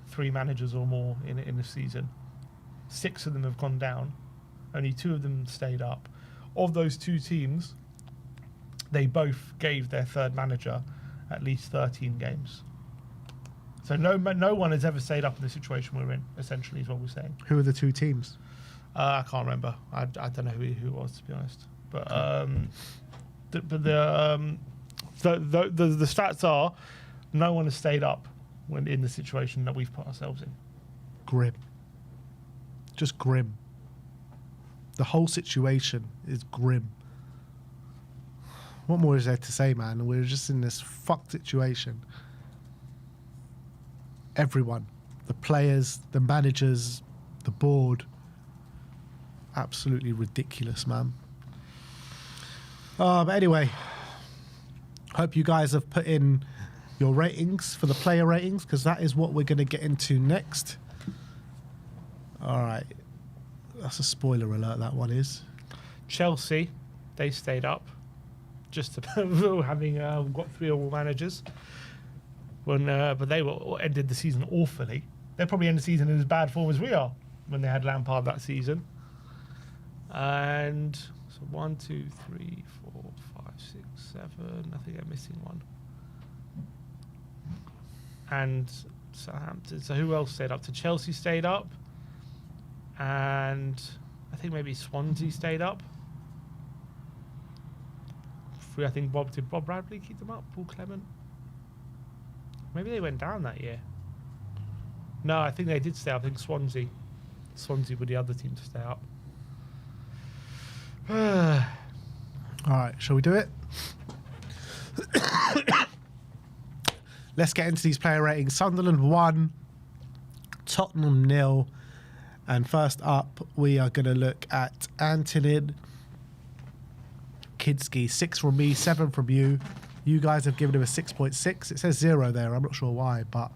3 managers or more in a season. 6 of them have gone down. Only 2 of them stayed up. Of those 2 teams, they both gave their third manager at least 13 games. So no one has ever stayed up in the situation we're in, essentially, is what we're saying. Who are the 2 teams? I can't remember. I don't know who it was, to be honest. But the stats are no one has stayed up when in the situation that we've put ourselves in. Grim. Just grim. The whole situation is grim. What more is there to say, man? We're just in this fucked situation. Everyone. The players, the managers, the board. Absolutely ridiculous, man. But anyway, hope you guys have put in your ratings for the player ratings, because that is what we're going to get into next. All right. That's a spoiler alert, that one is. Chelsea, they stayed up. Just about having got 3 or more managers. But they ended the season awfully. They probably ended the season in as bad form as we are when they had Lampard that season. And so 1, 2, 3, 4, 5, 6, 7. I think I'm missing one. And Southampton. So who else stayed up? So Chelsea stayed up, and I think maybe Swansea stayed up. I think did Bob Bradley keep them up? Paul Clement? Maybe they went down that year. No, I think they did stay up. I think Swansea were the other team to stay up. All right, shall we do it? Let's get into these player ratings. Sunderland 1, Tottenham 0. And first up, we are going to look at Antonin Kidski. 6 from me, 7 from you. You guys have given him a 6.6. It says 0 there. I'm not sure why, but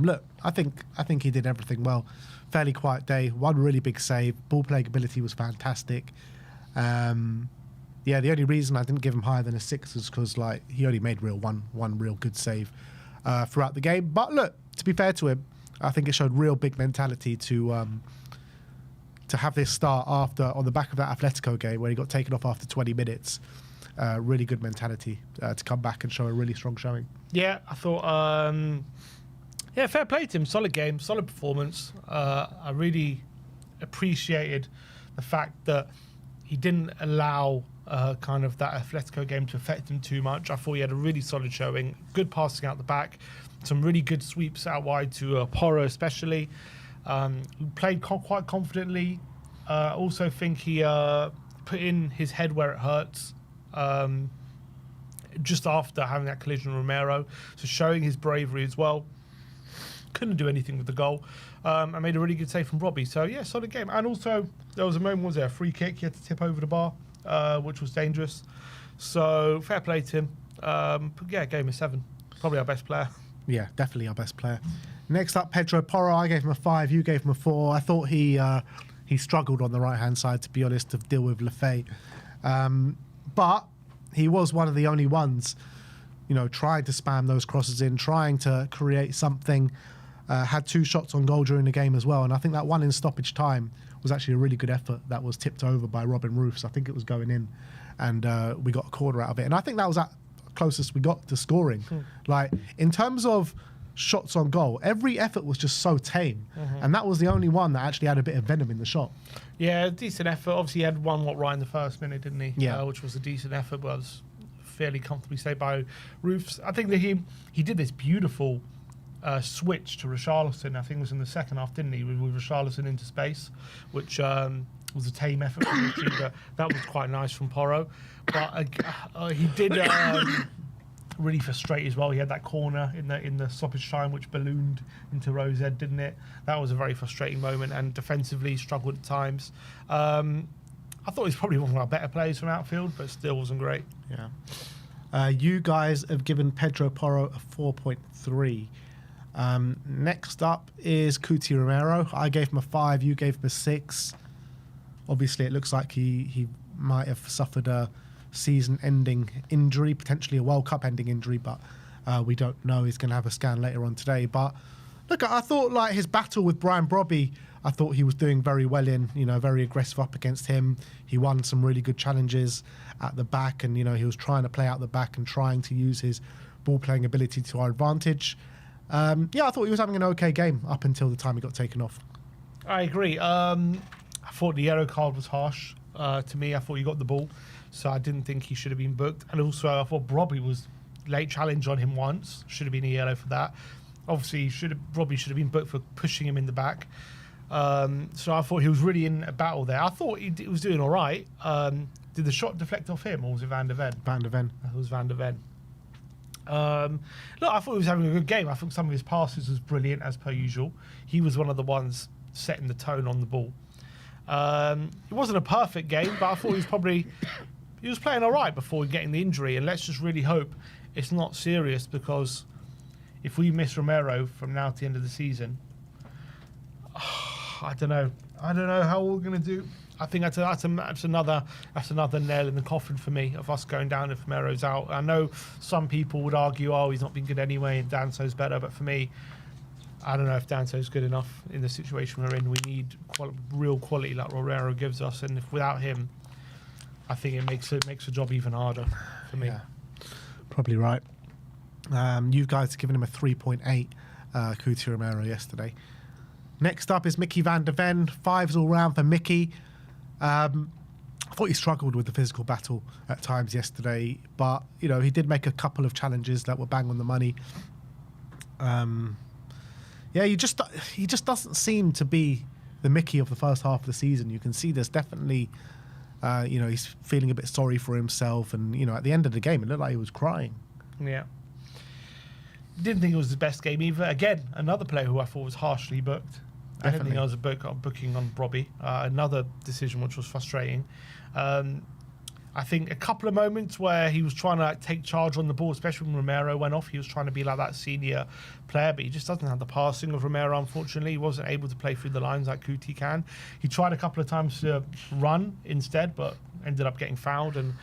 look, I think he did everything well. Fairly quiet day. One really big save. Ball playing ability was fantastic. The only reason I didn't give him higher than a 6 is because he only made one real good save throughout the game. But look, to be fair to him, I think it showed real big mentality to have this start on the back of that Atletico game where he got taken off after 20 minutes. Really good mentality to come back and show a really strong showing. Yeah, I thought, fair play to him. Solid game, solid performance. I really appreciated the fact that he didn't allow kind of that Atletico game to affect him too much. I thought he had a really solid showing, good passing out the back, some really good sweeps out wide to Porro especially. Played quite confidently. Also think he put in his head where it hurts just after having that collision with Romero. So showing his bravery as well. Couldn't do anything with the goal. I made a really good save from Robbie. So, yeah, solid game. And also, there was a moment, was there a free kick? He had to tip over the bar, which was dangerous. So, fair play to him. Gave him a 7. Probably our best player. Yeah, definitely our best player. Next up, Pedro Porro. I gave him a 5. You gave him a 4. I thought he struggled on the right-hand side, to be honest, to deal with Lafay. But he was one of the only ones, trying to spam those crosses in, trying to create something. Had 2 shots on goal during the game as well. And I think that one in stoppage time was actually a really good effort that was tipped over by Robin Roofs. I think it was going in, and we got a corner out of it. And I think that was at closest we got to scoring. In terms of shots on goal, every effort was just so tame. And that was the only one that actually had a bit of venom in the shot. Yeah, decent effort. Obviously, he had one right in the first minute, didn't he? Yeah. Which was a decent effort, but was fairly comfortably saved by Roofs. I think that he did this beautiful switch to Richarlison. I think it was in the second half, didn't he? With Richarlison into space, which was a tame effort from the team, but that was quite nice from Porro. But he did really frustrate as well. He had that corner in the stoppage time, which ballooned into Rose Ed, didn't it? That was a very frustrating moment, and defensively struggled at times. I thought he was probably one of our better players from outfield, but still wasn't great. Yeah. You guys have given Pedro Porro a 4.3. Next up is Cuti Romero. I gave him a 5. You gave him a 6. Obviously, it looks like he might have suffered a season-ending injury, potentially a World Cup-ending injury, but we don't know. He's going to have a scan later on today. But look, I thought his battle with Brian Brobby, I thought he was doing very well in, very aggressive up against him. He won some really good challenges at the back, and, he was trying to play out the back and trying to use his ball-playing ability to our advantage. I thought he was having an okay game up until the time he got taken off. I agree. I thought the yellow card was harsh to me. I thought he got the ball, so I didn't think he should have been booked. And also, I thought Brobby was late challenge on him once. Should have been a yellow for that. Obviously, Brobby should have been booked for pushing him in the back. So I thought he was really in a battle there. I thought he was doing all right. Did the shot deflect off him, or was it Van der Ven? Van der Ven. It was Van der Ven. Look, I thought he was having a good game. I think some of his passes was brilliant as per usual. He was one of the ones setting the tone on the ball. It wasn't a perfect game, but I thought he was playing all right before getting the injury. And let's just really hope it's not serious, because if we miss Romero from now to the end of the season, I don't know how we're going to do. I think that's another nail in the coffin for me of us going down if Romero's out. I know some people would argue, he's not been good anyway and Danso's better, but for me, I don't know if Danso's good enough in the situation we're in. We need real quality like Romero gives us, and if without him, I think it makes the job even harder for me. Yeah, probably right. You guys have given him a 3.8. Cuti Romero yesterday. Next up is Mickey van der Ven. 5s all round for Mickey. I thought he struggled with the physical battle at times yesterday, but he did make a couple of challenges that were bang on the money. He just doesn't seem to be the Mickey of the first half of the season. You can see there's definitely, he's feeling a bit sorry for himself, and at the end of the game, it looked like he was crying. Yeah. Didn't think it was his best game either. Again, another player who I thought was harshly booked. Definitely. I didn't think I was booking on Robbie. Another decision which was frustrating. I think a couple of moments where he was trying to take charge on the ball, especially when Romero went off. He was trying to be like that senior player, but he just doesn't have the passing of Romero, unfortunately. He wasn't able to play through the lines like Cuti can. He tried a couple of times to run instead, but ended up getting fouled, and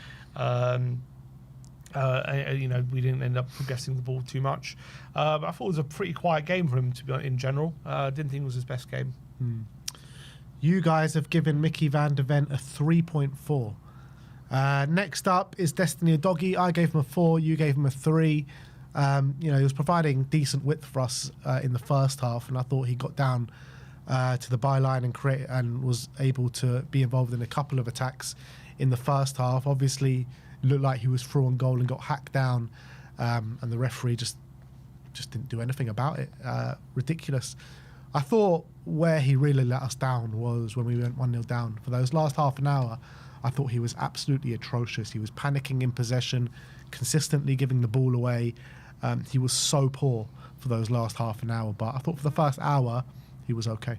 we didn't end up progressing the ball too much. But I thought it was a pretty quiet game for him, to be honest, in general. Didn't think it was his best game. You guys have given Mickey van der Ven a 3.4. Next up is Destiny Doggy. I gave him a 4. You gave him a 3. He was providing decent width for us in the first half, and I thought he got down to the byline and was able to be involved in a couple of attacks in the first half. Obviously, looked like he was through on goal and got hacked down, and the referee just didn't do anything about it. Ridiculous. I thought where he really let us down was when we went 1-0 down. For those last half an hour, I thought he was absolutely atrocious. He was panicking in possession, consistently giving the ball away. He was so poor for those last half an hour, but I thought for the first hour, he was okay.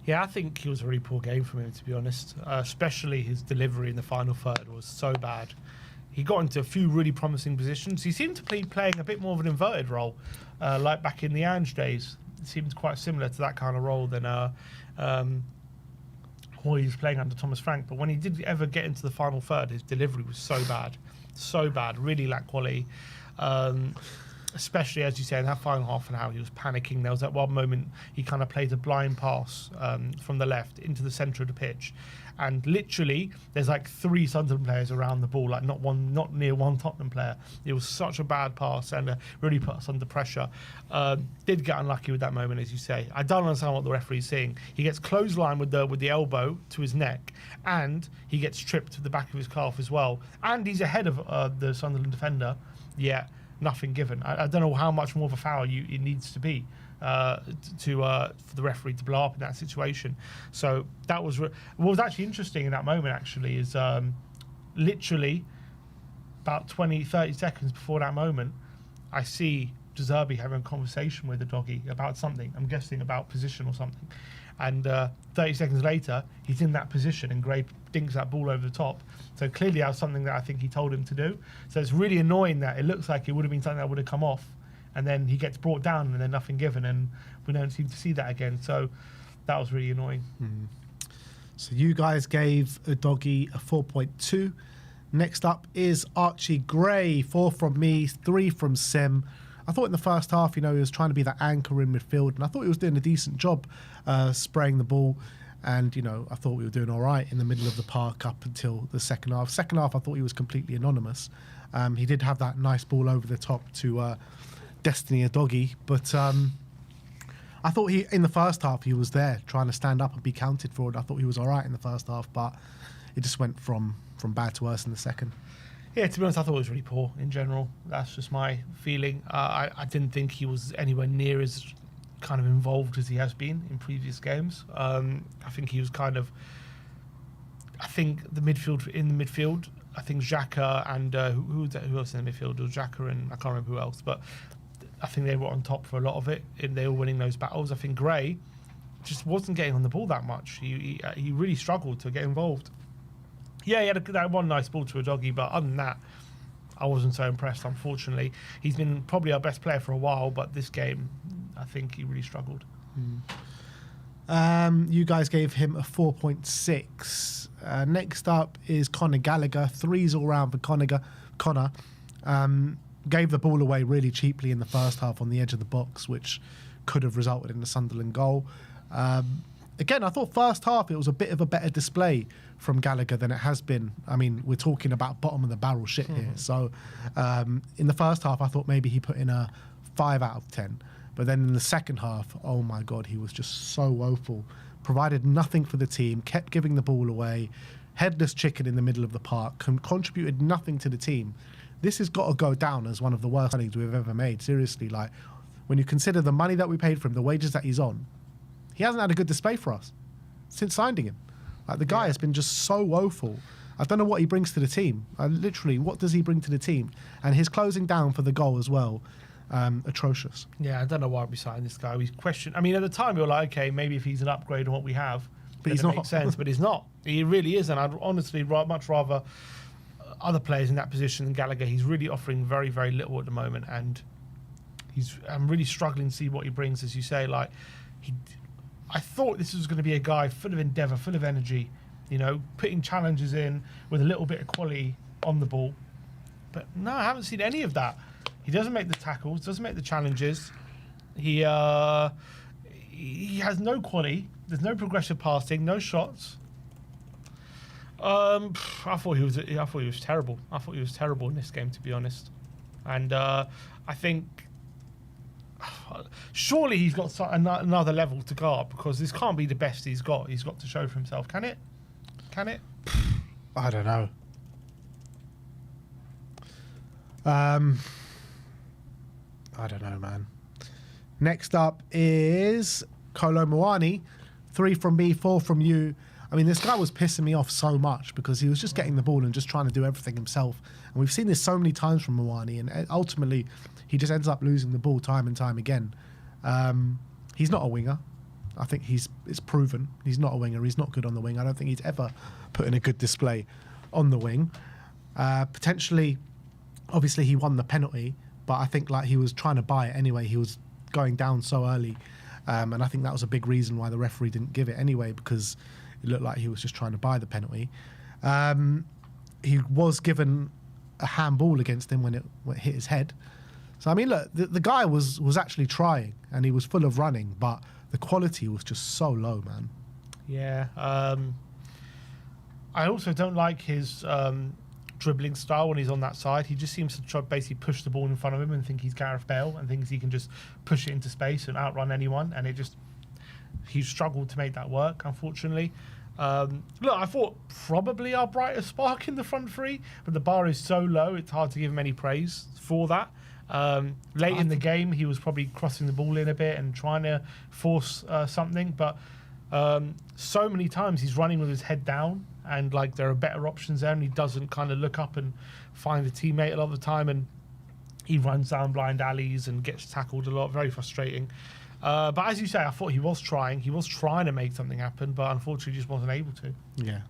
Yeah, I think it was a really poor game from him, to be honest. Especially his delivery in the final third was so bad. He got into a few really promising positions. He seemed to be playing a bit more of an inverted role, like back in the Ange days. It seemed quite similar to that kind of role than what he was playing under Thomas Frank. But when he did ever get into the final third, his delivery was so bad, really lacked quality. Especially, as you say, in that final half an hour, he was panicking. There was that one moment he kind of played a blind pass from the left into the centre of the pitch. And literally, there's like 3 Sunderland players around the ball, like not near one Tottenham player. It was such a bad pass and really put us under pressure. Did get unlucky with that moment, as you say. I don't understand what the referee's seeing. He gets clotheslined with the elbow to his neck, and he gets tripped to the back of his calf as well. And he's ahead of the Sunderland defender, yet nothing given. I don't know how much more of a foul it needs to be for the referee to blow up in that situation. So that was what was actually interesting in that moment. Actually, is literally about 20-30 seconds before that moment, I see De Zerbi having a conversation with the doggy about something. I'm guessing about position or something. And 30 seconds later, he's in that position, and Gray dinks that ball over the top. So clearly that was something that I think he told him to do. So it's really annoying that it looks like it would have been something that would have come off, and then he gets brought down and then nothing given, and we don't seem to see that again. So that was really annoying. So you guys gave a doggy a 4.2. Next up is Archie Gray. 4 from me, 3 from Sim. I thought in the first half, he was trying to be that anchor in midfield, and I thought he was doing a decent job spraying the ball. And, I thought we were doing all right in the middle of the park up until the second half. Second half, I thought he was completely anonymous. He did have that nice ball over the top to Destiny a doggy, but I thought in the first half, he was there trying to stand up and be counted for it. I thought he was all right in the first half, but it just went from bad to worse in the second. Yeah, to be honest, I thought it was really poor in general. That's just my feeling. I didn't think he was anywhere near as kind of involved as he has been in previous games. I think he was I think in the midfield, I think Xhaka and who else in the midfield? It was Xhaka and I can't remember who else, but I think they were on top for a lot of it, and they were winning those battles. I think Gray just wasn't getting on the ball that much. He really struggled to get involved. Yeah, he had that one nice ball to a doggy, but other than that, I wasn't so impressed, unfortunately. He's been probably our best player for a while, but this game, I think he really struggled. You guys gave him a 4.6. Next up is Conor Gallagher. 3s all round for Conor. Gave the ball away really cheaply in the first half on the edge of the box, which could have resulted in the Sunderland goal. Again, I thought first half it was a bit of a better display from Gallagher than it has been. I mean, we're talking about bottom of the barrel shit here. So in the first half, I thought maybe he put in a 5 out of 10. But then in the second half, oh my God, he was just so woeful. Provided nothing for the team, kept giving the ball away, headless chicken in the middle of the park, contributed nothing to the team. This has got to go down as one of the worst signings we've ever made. Seriously, like, when you consider the money that we paid for him, the wages that he's on, he hasn't had a good display for us since signing him. Like, the guy has been just so woeful. I don't know what he brings to the team. Literally, what does he bring to the team? And his closing down for the goal as well, atrocious. Yeah, I don't know why we signed this guy. We questioned. I mean, at the time, we were like, okay, maybe if he's an upgrade on what we have, But he's it not. makes sense. But he's not. He really isn't. I'd honestly much rather other players in that position than Gallagher. He's really offering very, very little at the moment, and I'm really struggling to see what he brings, as you say. Like, I thought this was going to be a guy full of endeavour, full of energy, you know, putting challenges in with a little bit of quality on the ball. But no, I haven't seen any of that. He doesn't make the tackles, doesn't make the challenges. He has no quality. There's no progressive passing, no shots. I thought he was terrible. I thought he was terrible in this game, to be honest. And I think surely he's got another level to go up, because this can't be the best he's got. He's got to show for himself. Can it? Can it? I don't know. I don't know, man. Next up is Kolo Muani. 3 from me, 4 from you. I mean, this guy was pissing me off so much because he was just getting the ball and just trying to do everything himself. And we've seen this so many times from Muani, and ultimately he just ends up losing the ball time and time again. He's not a winger. I think it's proven. He's not a winger. He's not good on the wing. I don't think he's ever put in a good display on the wing. Potentially, obviously he won the penalty, but I think like he was trying to buy it anyway. He was going down so early. And I think that was a big reason why the referee didn't give it anyway, because it looked like he was just trying to buy the penalty. He was given a handball against him when it hit his head. So, I mean, look, the guy was actually trying, and he was full of running, but the quality was just so low, man. Yeah. I also don't like his dribbling style when he's on that side. He just seems to try basically push the ball in front of him and think he's Gareth Bale and thinks he can just push it into space and outrun anyone. And he's struggled to make that work, unfortunately. Look, I thought probably our brightest spark in the front three, but the bar is so low, it's hard to give him any praise for that. Late in the game, he was probably crossing the ball in a bit and trying to force something, but so many times he's running with his head down, and like there are better options there, and he doesn't kind of look up and find a teammate a lot of the time, and he runs down blind alleys and gets tackled a lot. Very frustrating. But as you say, I thought he was trying to make something happen, but unfortunately just wasn't able to. Yeah.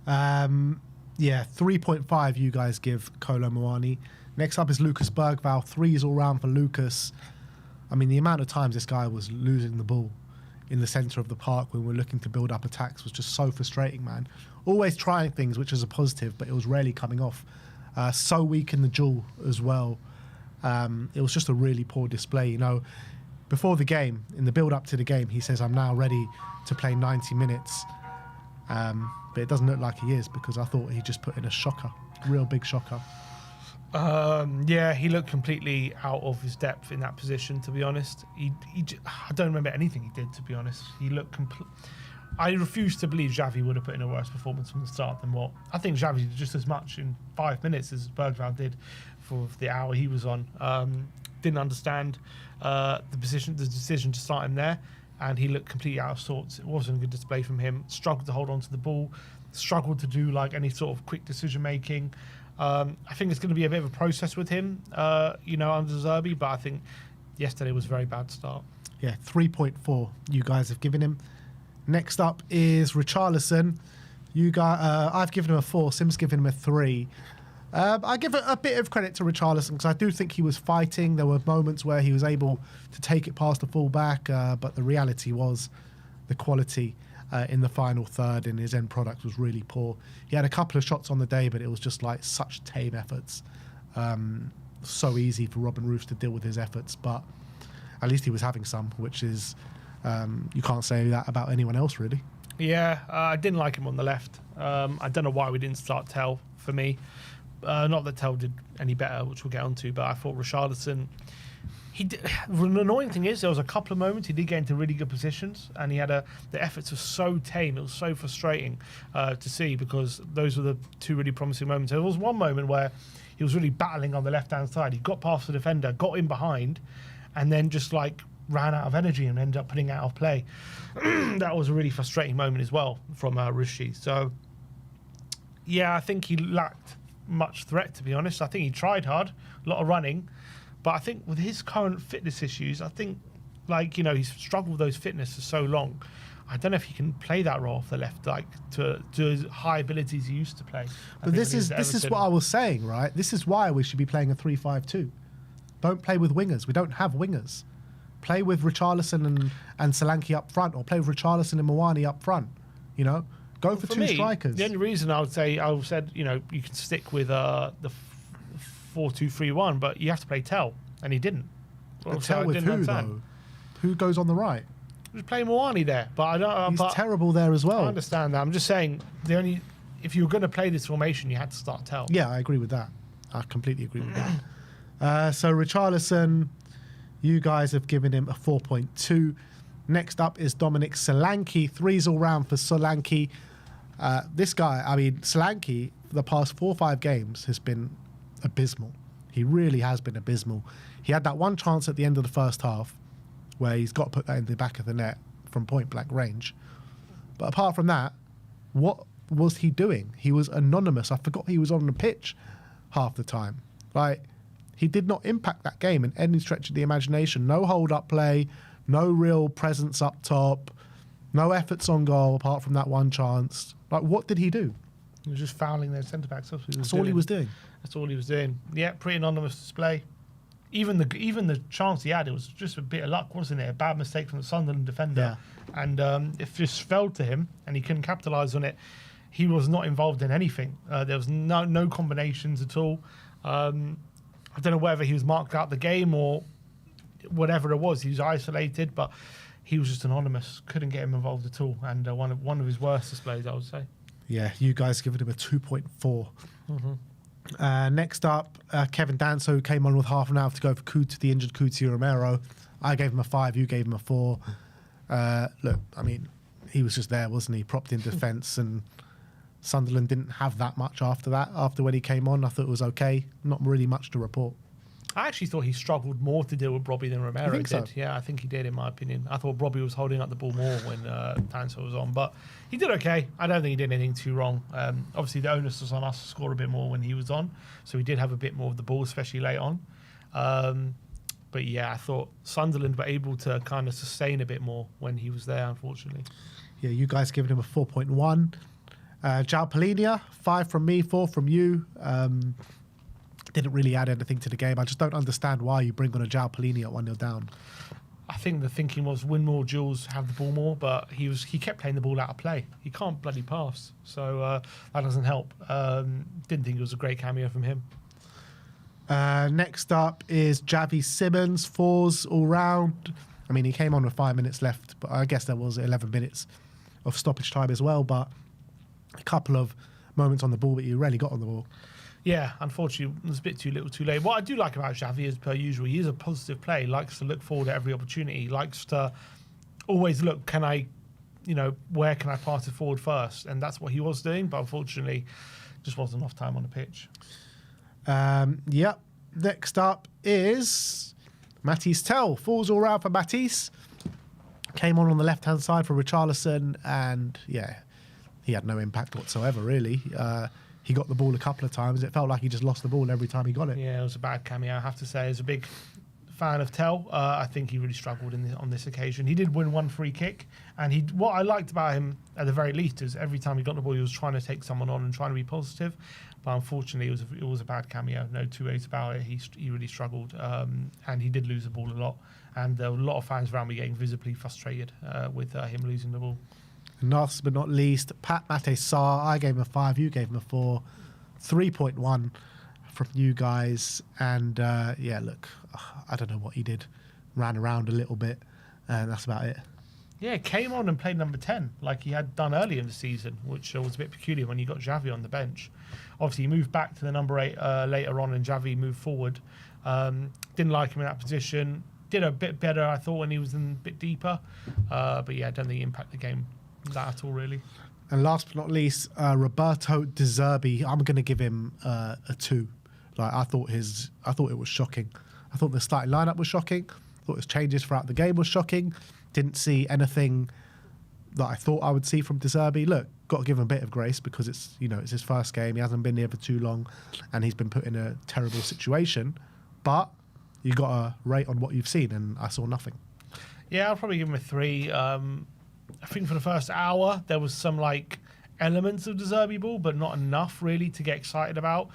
3.5 you guys give Kolo Muani. Next up is Lucas Bergvall. 3s all round for Lucas. I mean, the amount of times this guy was losing the ball in the centre of the park when we're looking to build up attacks was just so frustrating, man. Always trying things, which is a positive, but it was rarely coming off. So weak in the duel as well. It was just a really poor display. You know, before the game, in the build-up to the game, he says, I'm now ready to play 90 minutes. But it doesn't look like he is, because I thought he just put in a shocker, real big shocker. He looked completely out of his depth in that position, to be honest. I don't remember anything he did, to be honest. He looked I refuse to believe Xavi would have put in a worse performance from the start than what I think Xavi did just as much in 5 minutes as Bergvall did for the hour he was on. Didn't understand the decision to start him there, and he looked completely out of sorts. It wasn't a good display from him. Struggled to hold on to the ball, struggled to do like any sort of quick decision making. I think it's going to be a bit of a process with him, under Zerbi, but I think yesterday was a very bad start. Yeah, 3.4 you guys have given him. Next up is Richarlison. I've given him a 4. Sim's given him a 3. I give a bit of credit to Richarlison because I do think he was fighting. There were moments where he was able to take it past the fullback, but the reality was the quality in the final third and his end product was really poor. He had a couple of shots on the day, but it was just like such tame efforts. So easy for Robin Roos to deal with his efforts, but at least he was having some, which is you can't say that about anyone else, really. Yeah, I didn't like him on the left. I don't know why we didn't start Tell for me. Not that Tell did any better, which we'll get onto, but I thought Richarlison, The annoying thing is there was a couple of moments he did get into really good positions, and he had the efforts were so tame. It was so frustrating to see, because those were the two really promising moments. There was one moment where he was really battling on the left-hand side. He got past the defender, got in behind, and then just like ran out of energy and ended up putting it out of play. That was a really frustrating moment as well from Rishi. So, yeah, I think he lacked much threat, to be honest. I think he tried hard, a lot of running, but I think with his current fitness issues, I think, like, he's struggled with those fitness for so long. I don't know if he can play that role off the left, like to his high abilities he used to play. But this is what I was saying, right? This is why we should be playing a 3-5-2. Don't play with wingers. We don't have wingers. Play with Richarlison and Solanke up front, or play with Richarlison and Mawani up front. Go for two strikers. The only reason I said you can stick with the 4-2-3-1, but you have to play Tell, and he didn't. But Tell with who though? Who goes on the right? Just play Mawani there, but I don't. He's terrible there as well. I understand that. I'm just saying if you were going to play this formation, you had to start Tell. Yeah, I agree with that. I completely agree with that. So Richarlison, you guys have given him a 4.2. Next up is Dominic Solanke. 3s all round for Solanke. This guy, Solanke, for the past 4 or 5 games has been abysmal. He really has been abysmal. He had that one chance at the end of the first half where he's got to put that in the back of the net from point-blank range. But apart from that, what was he doing? He was anonymous. I forgot he was on the pitch half the time. He did not impact that game in any stretch of the imagination. No hold-up play, no real presence up top, no efforts on goal apart from that one chance. What did he do? He was just fouling their centre-backs. That's all he was doing. That's all he was doing. Yeah, pretty anonymous display. Even the chance he had, it was just a bit of luck, wasn't it? A bad mistake from the Sunderland defender. Yeah. And it just fell to him, and he couldn't capitalise on it. He was not involved in anything. There was no combinations at all. I don't know whether he was marked out the game or whatever it was. He was isolated, but he was just anonymous. Couldn't get him involved at all. And one of his worst displays, I would say. Yeah, you guys given him a 2.4. Mm-hmm. Next up, Kevin Danso came on with half an hour to go for the injured Kuti Romero. I gave him a 5, you gave him a 4. Look, he was just there, wasn't he? Propped in defence, and Sunderland didn't have that much after that. After when he came on, I thought it was okay. Not really much to report. I actually thought he struggled more to deal with Robbie than Romero did. So? Yeah, I think he did, in my opinion. I thought Robbie was holding up the ball more when Danso was on, but he did okay. I don't think he did anything too wrong. Obviously, the onus was on us to score a bit more when he was on, so we did have a bit more of the ball, especially late on. But yeah, I thought Sunderland were able to kind of sustain a bit more when he was there, unfortunately. Yeah, you guys given him a 4.1. João Palhinha, 5 from me, 4 from you. Didn't really add anything to the game. I just don't understand why you bring on a João Palhinha at 1-0 down. I think the thinking was win more duels, have the ball more, but he kept playing the ball out of play. He can't bloody pass, so that doesn't help. Didn't think it was a great cameo from him. Next up is Javi Simmons, 4s all round. He came on with 5 minutes left, but I guess there was 11 minutes of stoppage time as well, but a couple of moments on the ball, but you rarely got on the ball. Yeah, unfortunately, it was a bit too little, too late. What I do like about Xavi, as per usual, he is a positive player. He likes to look forward at every opportunity. He likes to always look, where can I pass it forward first? And that's what he was doing, but unfortunately, just wasn't enough time on the pitch. Yep. Next up is Matisse Tell. 4s all round for Matisse. Came on the left-hand side for Richarlison, and yeah, he had no impact whatsoever, really. He got the ball a couple of times. It felt like he just lost the ball every time he got it. Yeah, it was a bad cameo, I have to say. As a big fan of Tell, I think he really struggled on this occasion. He did win one free kick, and what I liked about him, at the very least, is every time he got the ball, he was trying to take someone on and trying to be positive. But unfortunately, it was a bad cameo. No two ways about it. He really struggled, and he did lose the ball a lot. And there were a lot of fans around me getting visibly frustrated with him losing the ball. Last but not least, Pat Mate Sarr. I gave him a 5, you gave him a 4. 3.1 from you guys. And yeah, look, I don't know what he did. Ran around a little bit, and that's about it. Yeah, came on and played number 10 like he had done earlier in the season, which was a bit peculiar when you got Xavi on the bench. Obviously, he moved back to the number 8 later on, and Xavi moved forward. Didn't like him in that position. Did a bit better, I thought, when he was in a bit deeper. But yeah, I don't think he impacted the game that at all, really. And last but not least, Roberto De Zerbi. I'm going to give him a 2. Like I thought it was shocking. I thought the starting lineup was shocking. I thought his changes throughout the game was shocking. Didn't see anything that I thought I would see from De Zerbi. Look, got to give him a bit of grace because it's his first game. He hasn't been here for too long, and he's been put in a terrible situation. But you got to rate on what you've seen, and I saw nothing. Yeah, I'll probably give him a 3. I think for the first hour there was some elements of De Zerbi ball, but not enough really to get excited about.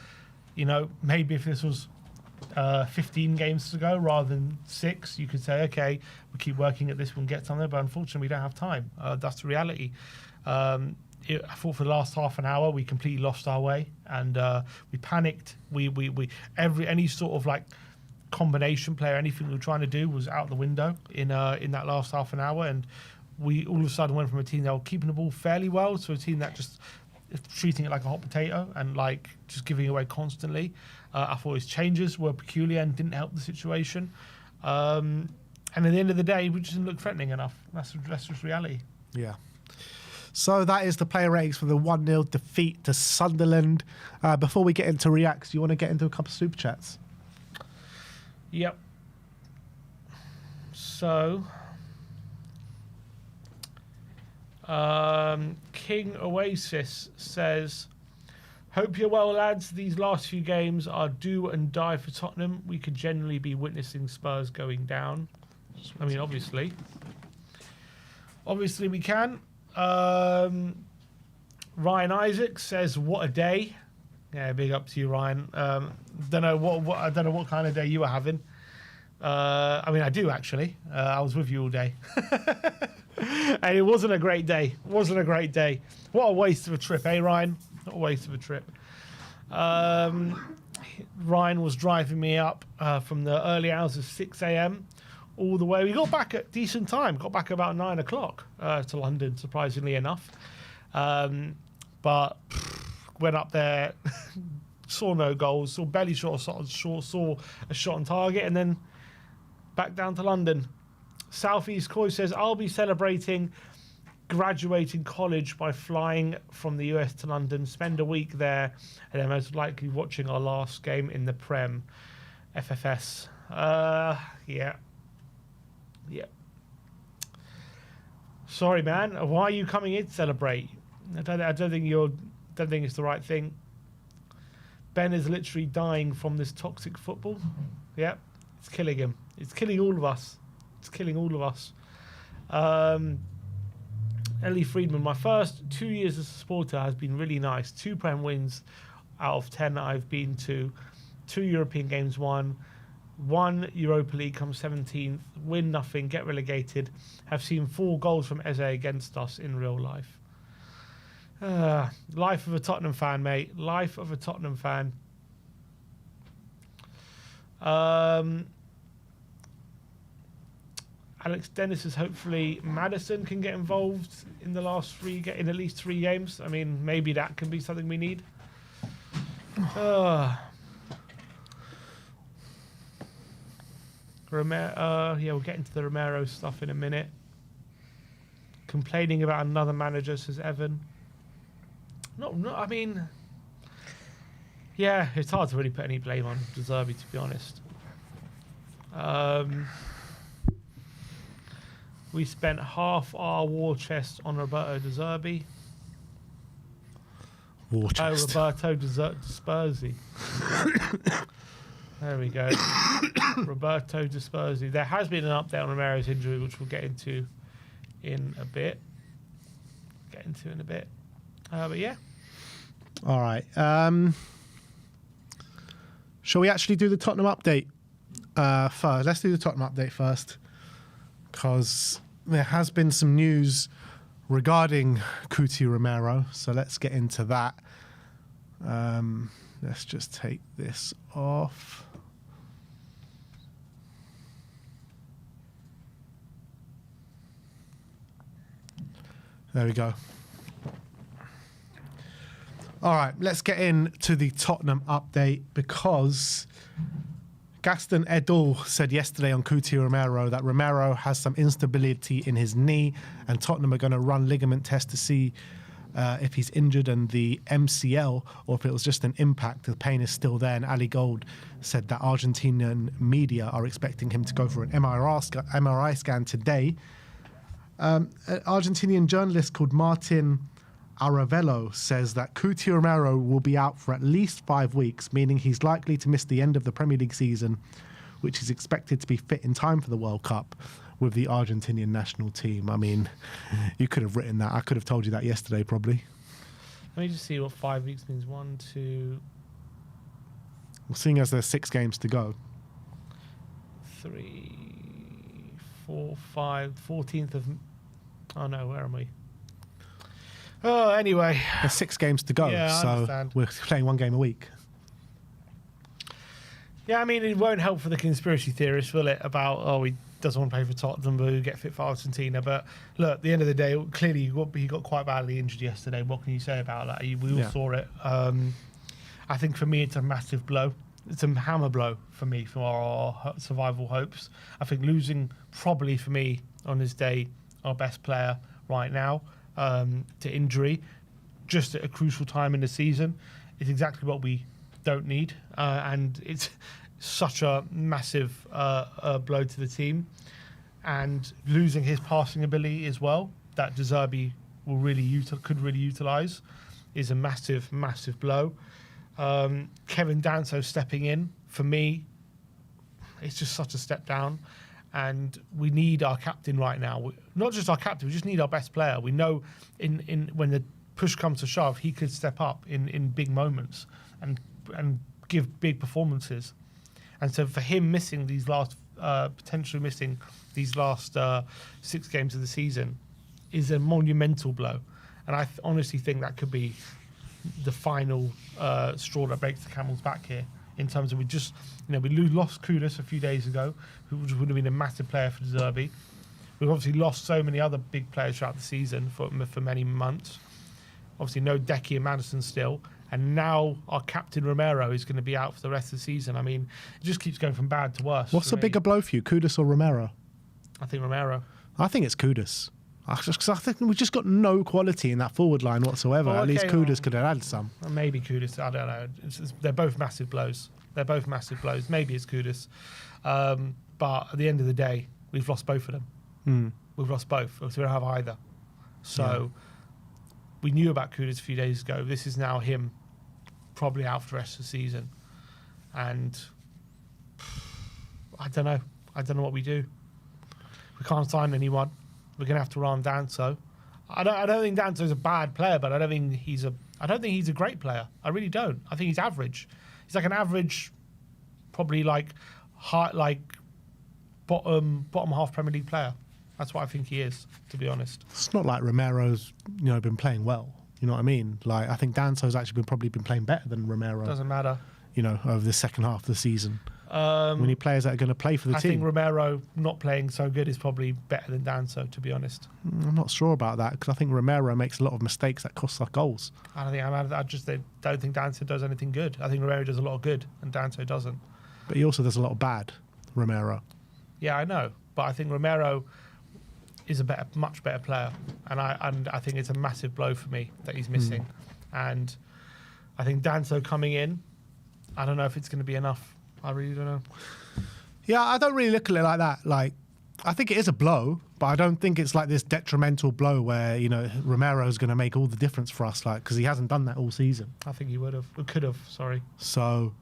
Maybe if this was 15 games to go rather than 6, you could say, okay, we keep working at this, we'll get somewhere. But unfortunately, we don't have time. That's the reality. I thought for the last half an hour we completely lost our way and we panicked. Any sort of combination player, anything we were trying to do was out the window in that last half an hour, and we all of a sudden went from a team that were keeping the ball fairly well to a team that just treating it like a hot potato and just giving away constantly. I thought his changes were peculiar and didn't help the situation. And at the end of the day, we just didn't look threatening enough. That's just reality. Yeah. So that is the player ratings for the 1-0 defeat to Sunderland. Before we get into reacts, you want to get into a couple of super chats? Yep. So, King Oasis says, hope you're well, lads. These last few games are do and die for Tottenham. We could generally be witnessing Spurs going down. I mean, obviously we can. Ryan Isaac says, what a day. Yeah, big up to you, Ryan. Don't know what kind of day you were having. I mean, I do actually. I was with you all day, and it wasn't a great day. What a waste of a trip, eh, Ryan? What a waste of a trip. Ryan was driving me up from the early hours of 6 a.m. all the way. We got back at decent time. Got back about 9 o'clock to London, surprisingly enough. But went up there, saw no goals, saw a shot on target, and then back down to London. Southeast Coy says, I'll be celebrating graduating college by flying from the US to London, spend a week there, and then most likely watching our last game in the Prem. FFS. Yeah. Sorry, man. Why are you coming in to celebrate? I don't think it's the right thing. Ben is literally dying from this toxic football. Yeah, it's killing him. It's killing all of us. Ellie Friedman, my first 2 years as a supporter has been really nice. 2 Prem wins out of 10 I've been to. 2 European games won. 1 Europa League, come 17th. Win nothing, get relegated. Have seen 4 goals from Eze against us in real life. Life of a Tottenham fan, mate. Life of a Tottenham fan. Alex Dennis says hopefully Maddison can get involved in the last in at least 3 games. I mean, maybe that can be something we need. Romero, yeah, we'll get into the Romero stuff in a minute. Complaining about another manager, says Evan. No, I mean, yeah, it's hard to really put any blame on De Zerbi, to be honest. We spent half our war chest on Roberto De Zerbi. War chest. Oh, Roberto De Spursy. There we go. Roberto De Spursy. There has been an update on Romero's injury, which we'll get into in a bit. But yeah. All right. Shall we actually do the Tottenham update first? Let's do the Tottenham update first, because there has been some news regarding Cuti Romero. So let's get into that. Let's just take this off. There we go. All right, let's get into the Tottenham update, because Gaston Edul said yesterday on Coutinho Romero that Romero has some instability in his knee, and Tottenham are going to run ligament tests to see if he's injured and the MCL, or if it was just an impact. The pain is still there. And Ali Gold said that Argentinian media are expecting him to go for an MRI scan today. An Argentinian journalist called Martin Aravello says that Coutinho Romero will be out for at least 5 weeks, meaning he's likely to miss the end of the Premier League season, which is expected to be fit in time for the World Cup with the Argentinian national team. I mean, you could have written that. I could have told you that yesterday, probably. Let me just see what 5 weeks means. 1, 2... Well, seeing as there's 6 games to go. 3, 4, 5, 14th of... Oh, no, where am I? Oh, anyway. There's 6 games to go, yeah, I so understand. we're playing 1 game a week. Yeah, I mean, it won't help for the conspiracy theorists, will it? About, oh, he doesn't want to play for Tottenham, but he'll get fit for Argentina. But look, at the end of the day, clearly he got quite badly injured yesterday. What can you say about that? We all saw it. I think for me, it's a massive blow. It's a hammer blow for me, for our survival hopes. I think losing, probably for me, on this day, our best player right now to injury, just at a crucial time in the season, is exactly what we don't need. And it's such a massive blow to the team. And losing his passing ability as well, that De Zerbi could really utilise, is a massive, massive blow. Kevin Danso stepping in, for me, it's just such a step down. And we need our captain right now. Not just our captain, we just need our best player. We know in when the push comes to shove, he could step up in big moments and give big performances. And so for him missing these last, potentially missing these last 6 games of the season is a monumental blow. And I honestly think that could be the final straw that breaks the camel's back here, in terms of we lost Kudus a few days ago, who would have been a massive player for De Zerbi. We've obviously lost so many other big players throughout the season for many months. Obviously no Decky and Maddison still. And now our captain Romero is going to be out for the rest of the season. I mean, it just keeps going from bad to worse. What's a bigger blow for you, Kudus or Romero? I think Romero. I think it's Kudus. Because I think we've just got no quality in that forward line whatsoever. At least Kudus could have had some. Maybe Kudus. I don't know. They're both massive blows. Maybe it's Kudus. But at the end of the day, we've lost both of them. We've lost both. We don't have either. So we knew about Kudus a few days ago. This is now him probably out for the rest of the season. And I don't know. I don't know what we do. We can't sign anyone. We're going to have to rely on Danso. I don't think Danso's a bad player, but I don't think he's a great player. I really don't. I think he's average. He's like an average, probably bottom half Premier League player. That's what I think he is, to be honest. It's not like Romero's been playing well. You know what I mean? Like, I think Danso's actually probably been playing better than Romero. Doesn't matter. Over the second half of the season. We need players that are going to play for the team. I think Romero not playing so good is probably better than Danso, to be honest. I'm not sure about that, because I think Romero makes a lot of mistakes that cost us goals. I don't think Danso does anything good. I think Romero does a lot of good and Danso doesn't. But he also does a lot of bad, Romero. Yeah, I know. But I think Romero is a much better player. And I think it's a massive blow for me that he's missing. And I think Danso coming in, I don't know if it's going to be enough. I really don't know. Yeah, I don't really look at it like that. Like, I think it is a blow, but I don't think it's like this detrimental blow where, Romero's going to make all the difference for us, because he hasn't done that all season. I think he could have, sorry. So,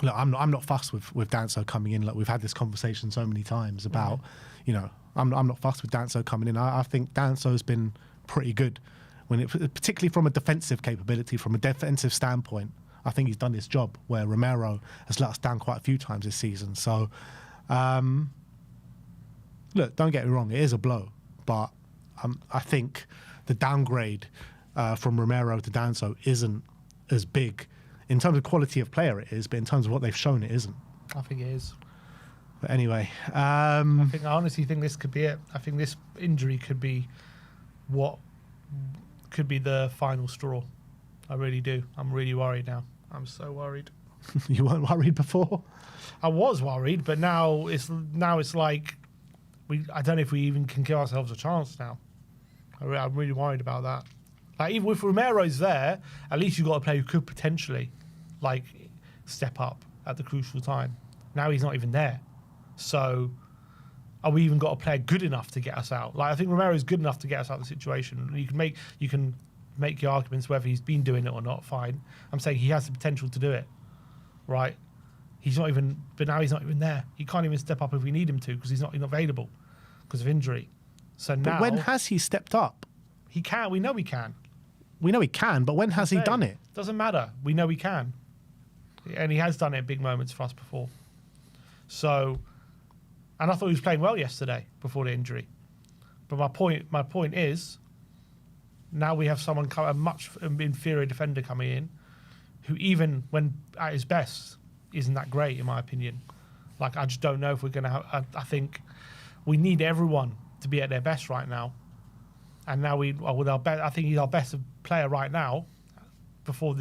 look, I'm not fussed with Danso coming in. Like, we've had this conversation so many times about, I'm not fussed with Danso coming in. I think Danso's been pretty good, particularly from a defensive capability, from a defensive standpoint. I think he's done his job, where Romero has let us down quite a few times this season. So, look, don't get me wrong, it is a blow. But I think the downgrade from Romero to Danso isn't as big. In terms of quality of player it is, but in terms of what they've shown, it isn't. I think it is. But anyway. I honestly think this could be it. I think this injury could be what could be the final straw. I really do. I'm really worried now. I'm so worried. You weren't worried before? I was worried, but now it's like I don't know if we even can give ourselves a chance now. I'm really worried about that. Like, even if Romero's there, at least you've got a player who could potentially like step up at the crucial time. Now he's not even there. So are we even got a player good enough to get us out? Like, I think Romero is good enough to get us out of the situation. You can make your arguments whether he's been doing it or not, fine. I'm saying he has the potential to do it. Right? But now he's not even there. He can't even step up if we need him to because he's not available because of injury. So now, but when has he stepped up? He can. We know he can. We know he can, but when has he done it? Doesn't matter. We know he can, and he has done it at big moments for us before. So, and I thought he was playing well yesterday before the injury. But my point is, now we have someone, a much inferior defender coming in, who even when at his best isn't that great in my opinion. Like, I just don't know if we're going to have. I think we need everyone to be at their best right now. And now I think he's our best player right now. Before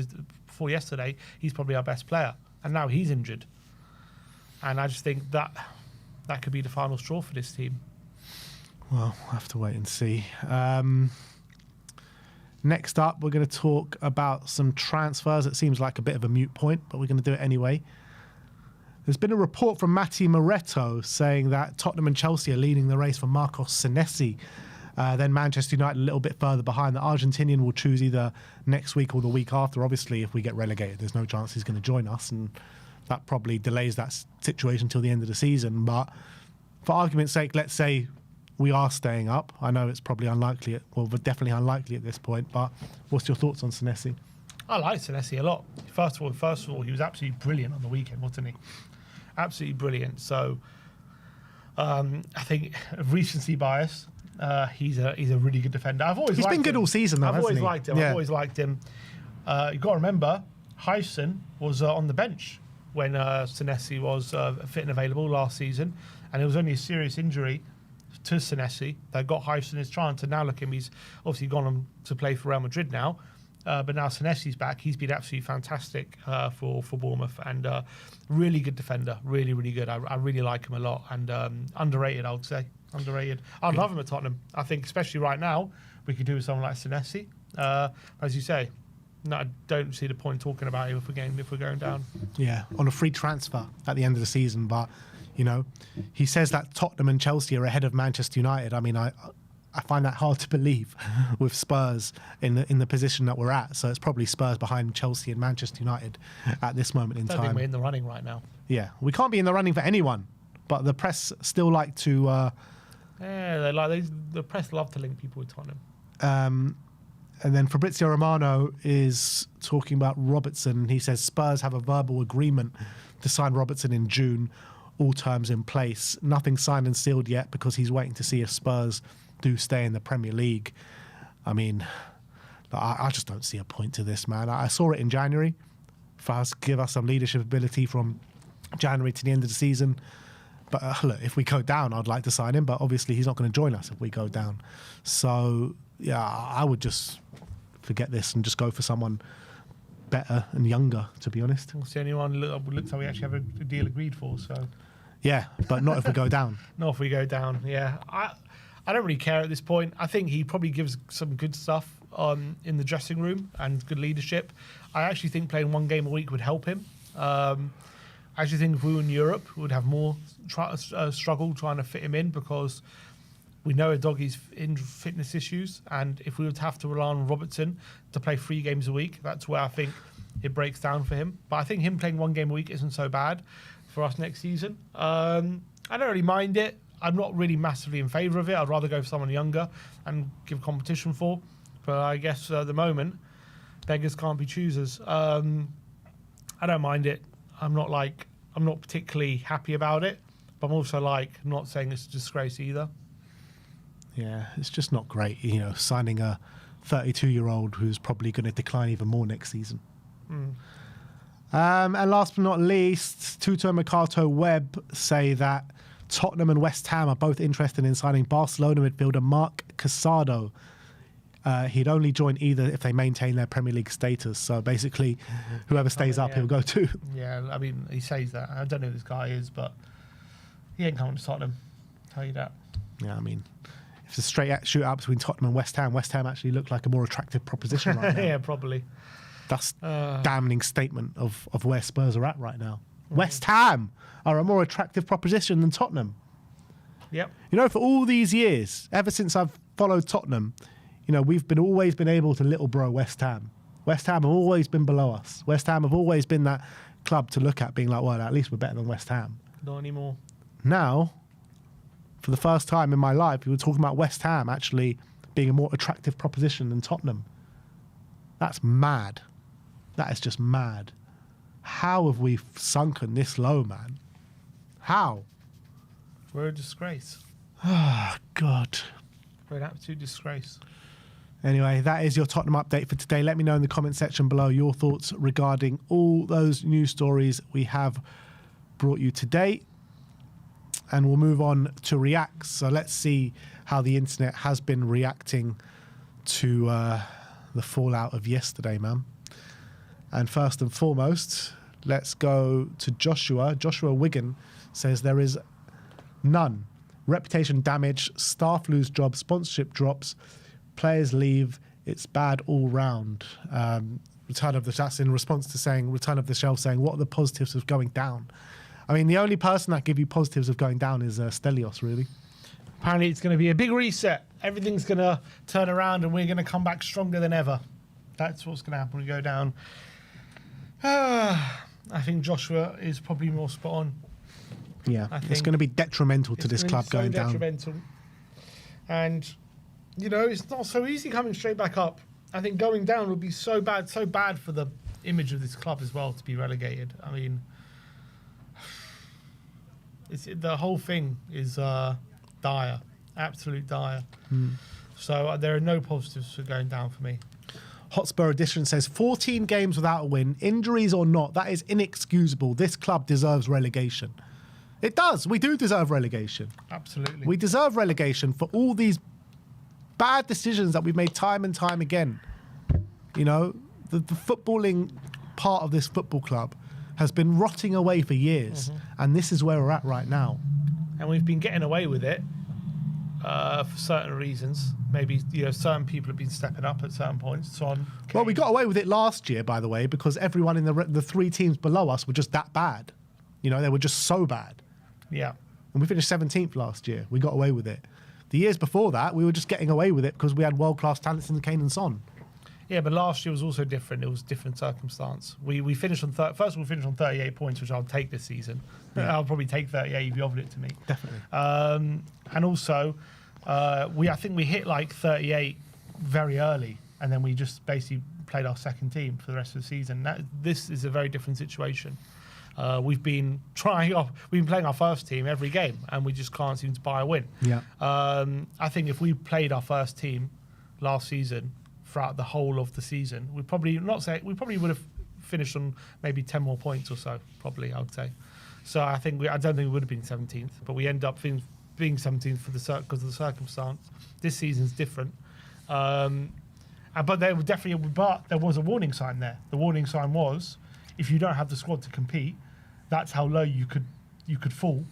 yesterday, he's probably our best player, and now he's injured. And I just think that could be the final straw for this team. Well, we'll have to wait and see. Next up, we're going to talk about some transfers. It seems like a bit of a moot point, but we're going to do it anyway. There's been a report from Matti Moretto saying that Tottenham and Chelsea are leading the race for Marcos Senesi. Then Manchester United a little bit further behind. The Argentinian will choose either next week or the week after. Obviously, if we get relegated, there's no chance he's going to join us, and that probably delays that situation till the end of the season. But for argument's sake, let's say we are staying up. I know it's probably unlikely, definitely unlikely at this point, but what's your thoughts on Senesi? I like Senesi a lot. First of all, he was absolutely brilliant on the weekend, wasn't he? Absolutely brilliant. So I think recency bias. He's a really good defender. He's been good all season, though. I've always liked him. Yeah. I've always liked him. You've got to remember, Hyson was on the bench when Senesi was fit and available last season, and it was only a serious injury to Senesi that got Hyson his chance. And now look at him; he's obviously gone on to play for Real Madrid now. But now Senesi's back. He's been absolutely fantastic for Bournemouth, and really good defender. Really, really good. I really like him a lot, and underrated, I would say. Underrated. I'd love him at Tottenham. I think, especially right now, we could do with someone like Senesi. As you say, no, I don't see the point talking about him if we're going down. Yeah, on a free transfer at the end of the season. But he says that Tottenham and Chelsea are ahead of Manchester United. I mean, I find that hard to believe with Spurs in the position that we're at. So it's probably Spurs behind Chelsea and Manchester United at this moment in I don't time. think we're in the running right now. Yeah, we can't be in the running for anyone, but the press still like to. The press love to link people with Tottenham. And then Fabrizio Romano is talking about Robertson. He says Spurs have a verbal agreement to sign Robertson in June, all terms in place. Nothing signed and sealed yet because he's waiting to see if Spurs do stay in the Premier League. I mean, I just don't see a point to this, man. I saw it in January. For us, give us some leadership ability from January to the end of the season. But look, if we go down, I'd like to sign him, but obviously he's not going to join us if we go down. So, yeah, I would just forget this and just go for someone better and younger, to be honest. It's the only one looks like we actually have a deal agreed for. So, yeah, but not if we go down. Not if we go down, yeah. I don't really care at this point. I think he probably gives some good stuff in the dressing room and good leadership. I actually think playing one game a week would help him. I actually think if we were in Europe, we would have more struggle trying to fit him in because we know a doggy's in fitness issues, and if we would have to rely on Robertson to play 3 games a week, that's where I think it breaks down for him. But I think him playing 1 game a week isn't so bad for us next season. I don't really mind it. I'm not really massively in favour of it. I'd rather go for someone younger and give competition for. But I guess at the moment, beggars can't be choosers. I don't mind it. I'm not particularly happy about it, but I'm also not saying it's a disgrace either. Yeah, it's just not great, signing a 32-year-old who's probably going to decline even more next season. And last but not least, Tuto and Mercato Web say that Tottenham and West Ham are both interested in signing Barcelona midfielder Marc Casado. He'd only join either if they maintain their Premier League status. So basically, whoever stays up, he'll go to. Yeah, I mean, he says that. I don't know who this guy is, but he ain't coming to Tottenham. I'll tell you that. Yeah, I mean, if it's a straight shootout between Tottenham and West Ham actually look like a more attractive proposition right now. Yeah, probably. That's a damning statement of where Spurs are at right now. West Ham are a more attractive proposition than Tottenham. Yep. You know, for all these years, ever since I've followed Tottenham, you know, we've always been able to little bro West Ham. West Ham have always been below us. West Ham have always been that club to look at, being like, well, at least we're better than West Ham. Not anymore. Now, for the first time in my life, we were talking about West Ham actually being a more attractive proposition than Tottenham. That's mad. That is just mad. How have we sunken this low, man? How? We're a disgrace. Oh, God. We're an absolute disgrace. Anyway, that is your Tottenham update for today. Let me know in the comment section below your thoughts regarding all those news stories we have brought you today. And we'll move on to reacts. So let's see how the internet has been reacting to the fallout of yesterday, man. And first and foremost, let's go to Joshua. Joshua Wigan says there is none. Reputation damage, staff lose jobs, sponsorship drops, players leave. It's bad all round. That's in response to saying Return of the Shelf, saying what are the positives of going down? I mean, the only person that give you positives of going down is Stelios, really. Apparently, it's going to be a big reset. Everything's going to turn around, and we're going to come back stronger than ever. That's what's going to happen when we go down. I think Joshua is probably more spot on. Yeah, it's going to be detrimental to this club going down. Detrimental. And, you know, it's not so easy coming straight back up. I think going down would be so bad for the image of this club as well to be relegated. I mean, the whole thing is dire, absolute dire. So there are no positives for going down for me. Hotspur Edition says 14 games without a win, injuries or not, that is inexcusable. This club deserves relegation. It does. We do deserve relegation. Absolutely. We deserve relegation for all these bad decisions that we've made time and time again. You know, the footballing part of this football club has been rotting away for years, and this is where we're at right now. And we've been getting away with it for certain reasons. Maybe, you know, certain people have been stepping up at certain points. Well, we got away with it last year, by the way, because everyone in the three teams below us were just that bad. You know, they were just so bad. Yeah. And we finished 17th last year. We got away with it. The years before that, we were just getting away with it because we had world-class talents in Kane and Son. Yeah, but last year was also different. It was a different circumstance. We finished on first of all, finished on 38 points, which I'll take this season. Yeah. I'll probably take 38 if you offered it to me. Definitely. And also, I think we hit like 38 very early, and then we just basically played our second team for the rest of the season. This is a very different situation. We've been playing our first team every game, and we just can't seem to buy a win. Yeah. I think if we played our first team last season throughout the whole of the season, we probably would have finished on maybe 10 more points or so. Probably, I would say. So I don't think we would have been 17th, but we end up being 17th because of the circumstance. This season's different. But there was a warning sign there. The warning sign was, if you don't have the squad to compete, that's how low you could fall